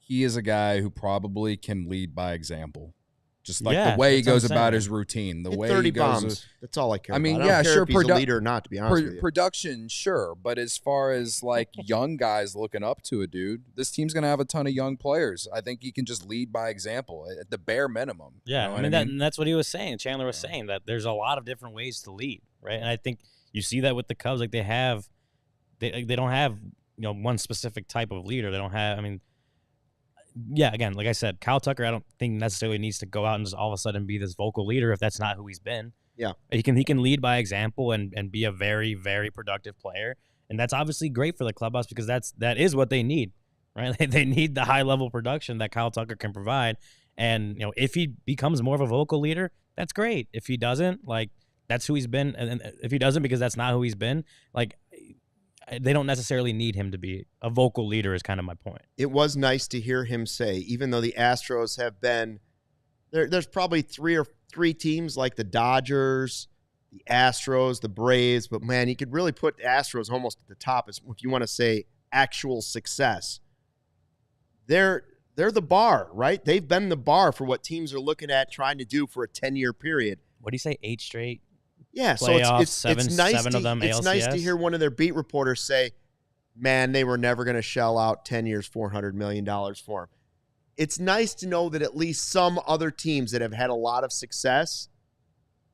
he is a guy who probably can lead by example. Just like the way he goes about his routine, the way 30 he goes. bombs. That's all I care about. I mean, I don't care sure, if he's a leader or not, to be honest with you. Production, sure. But as far as like young guys looking up to a dude, this team's going to have a ton of young players. I think he can just lead by example at the bare minimum. Yeah, you know and that's what he was saying. Chandler was saying that there's a lot of different ways to lead, right? And I think you see that with the Cubs. Like they don't have one specific type of leader. They don't have. I mean. Yeah, again, like I said, Kyle Tucker, I don't think necessarily needs to go out and just all of a sudden be this vocal leader if that's not who he's been. Yeah. He can lead by example and be a very, very productive player. And that's obviously great for the clubhouse because that is what they need, right? They need the high level production that Kyle Tucker can provide. And if he becomes more of a vocal leader, that's great. If he doesn't, like that's who he's been. And if he doesn't because that's not who he's been, like they don't necessarily need him to be a vocal leader is kind of my point. It was nice to hear him say, even though the Astros have been there's probably three teams like the Dodgers, the Astros, the Braves, but man, you could really put the Astros almost at the top if you want to say actual success. They're the bar, right? They've been the bar for what teams are looking at trying to do for a 10-year period. What do you say, 8 straight? Yeah, so it's nice to, it's nice to hear one of their beat reporters say, man, they were never going to shell out 10 years, $400 million for him. It's nice to know that at least some other teams that have had a lot of success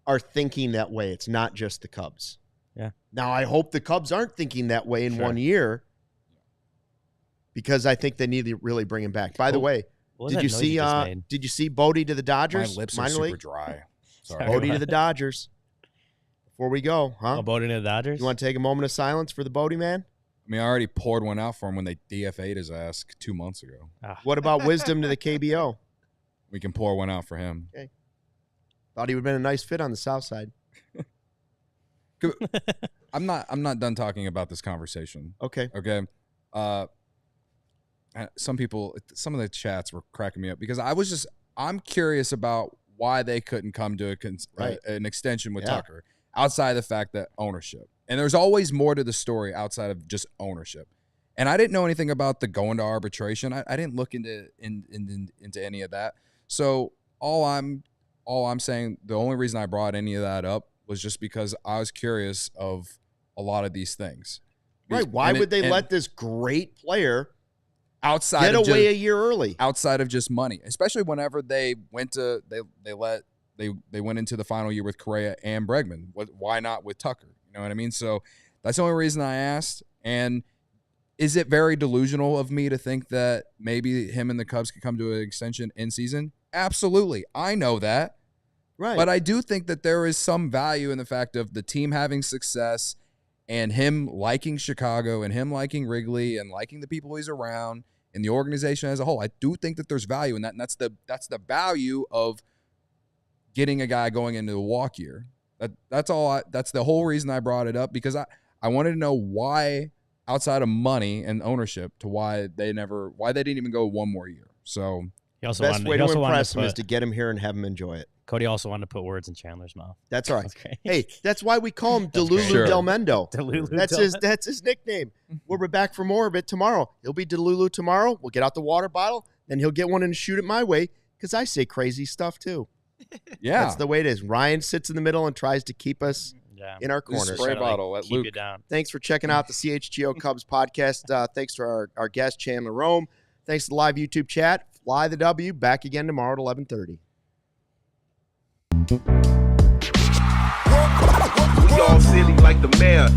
are thinking that way. It's not just the Cubs. Yeah. Now, I hope the Cubs aren't thinking that way in 1 year because I think they need to really bring him back. By the way, did you see Bote to the Dodgers? My lips are super dry. Sorry. Bote to the Dodgers. Before we go, huh? Oh, Bote to the Dodgers? You want to take a moment of silence for the Bote man? I mean, I already poured one out for him when they DFA'd his ass 2 months ago. What about wisdom to the KBO? We can pour one out for him. Okay. Thought he would have been a nice fit on the south side. I'm not done talking about this conversation. Okay. Okay. Some of the chats were cracking me up because I'm curious about why they couldn't come to an extension with Tucker outside of the fact that ownership. And there's always more to the story outside of just ownership. And I didn't know anything about the going to arbitration. I didn't look into any of that. So all I'm saying, the only reason I brought any of that up was just because I was curious of a lot of these things. Right. Why would they let this great player get away a year early? Outside of just money, especially whenever they went to they went into the final year with Correa and Bregman. Why not with Tucker? You know what I mean? So that's the only reason I asked. And is it very delusional of me to think that maybe him and the Cubs could come to an extension in season? Absolutely. I know that. Right. But I do think that there is some value in the fact of the team having success and him liking Chicago and him liking Wrigley and liking the people he's around and the organization as a whole. I do think that there's value in that. And that's the value of getting a guy going into the walk year. That's the whole reason I brought it up, because I wanted to know why, outside of money and ownership, to why they didn't even go one more year. So He also Best wanted, way he to also wanted impress him is put- to get him here and have him enjoy it. Cody also wanted to put words in Chandler's mouth. That's all right. Okay. Hey, that's why we call him That's Delulu great. Sure. Delmendo. Delulu That's his nickname. We'll be back for more of it tomorrow. He'll be Delulu tomorrow. We'll get out the water bottle, then he'll get one and shoot it my way because I say crazy stuff too. Yeah. That's the way it is. Ryan sits in the middle and tries to keep us in our corners. Spray bottle at keep Luke. you down. Thanks for checking out the CHGO Cubs podcast. Thanks to our guest, Chandler Rome. Thanks to the live YouTube chat. Fly the W. Back again tomorrow at 11:30. We all silly like the mayor.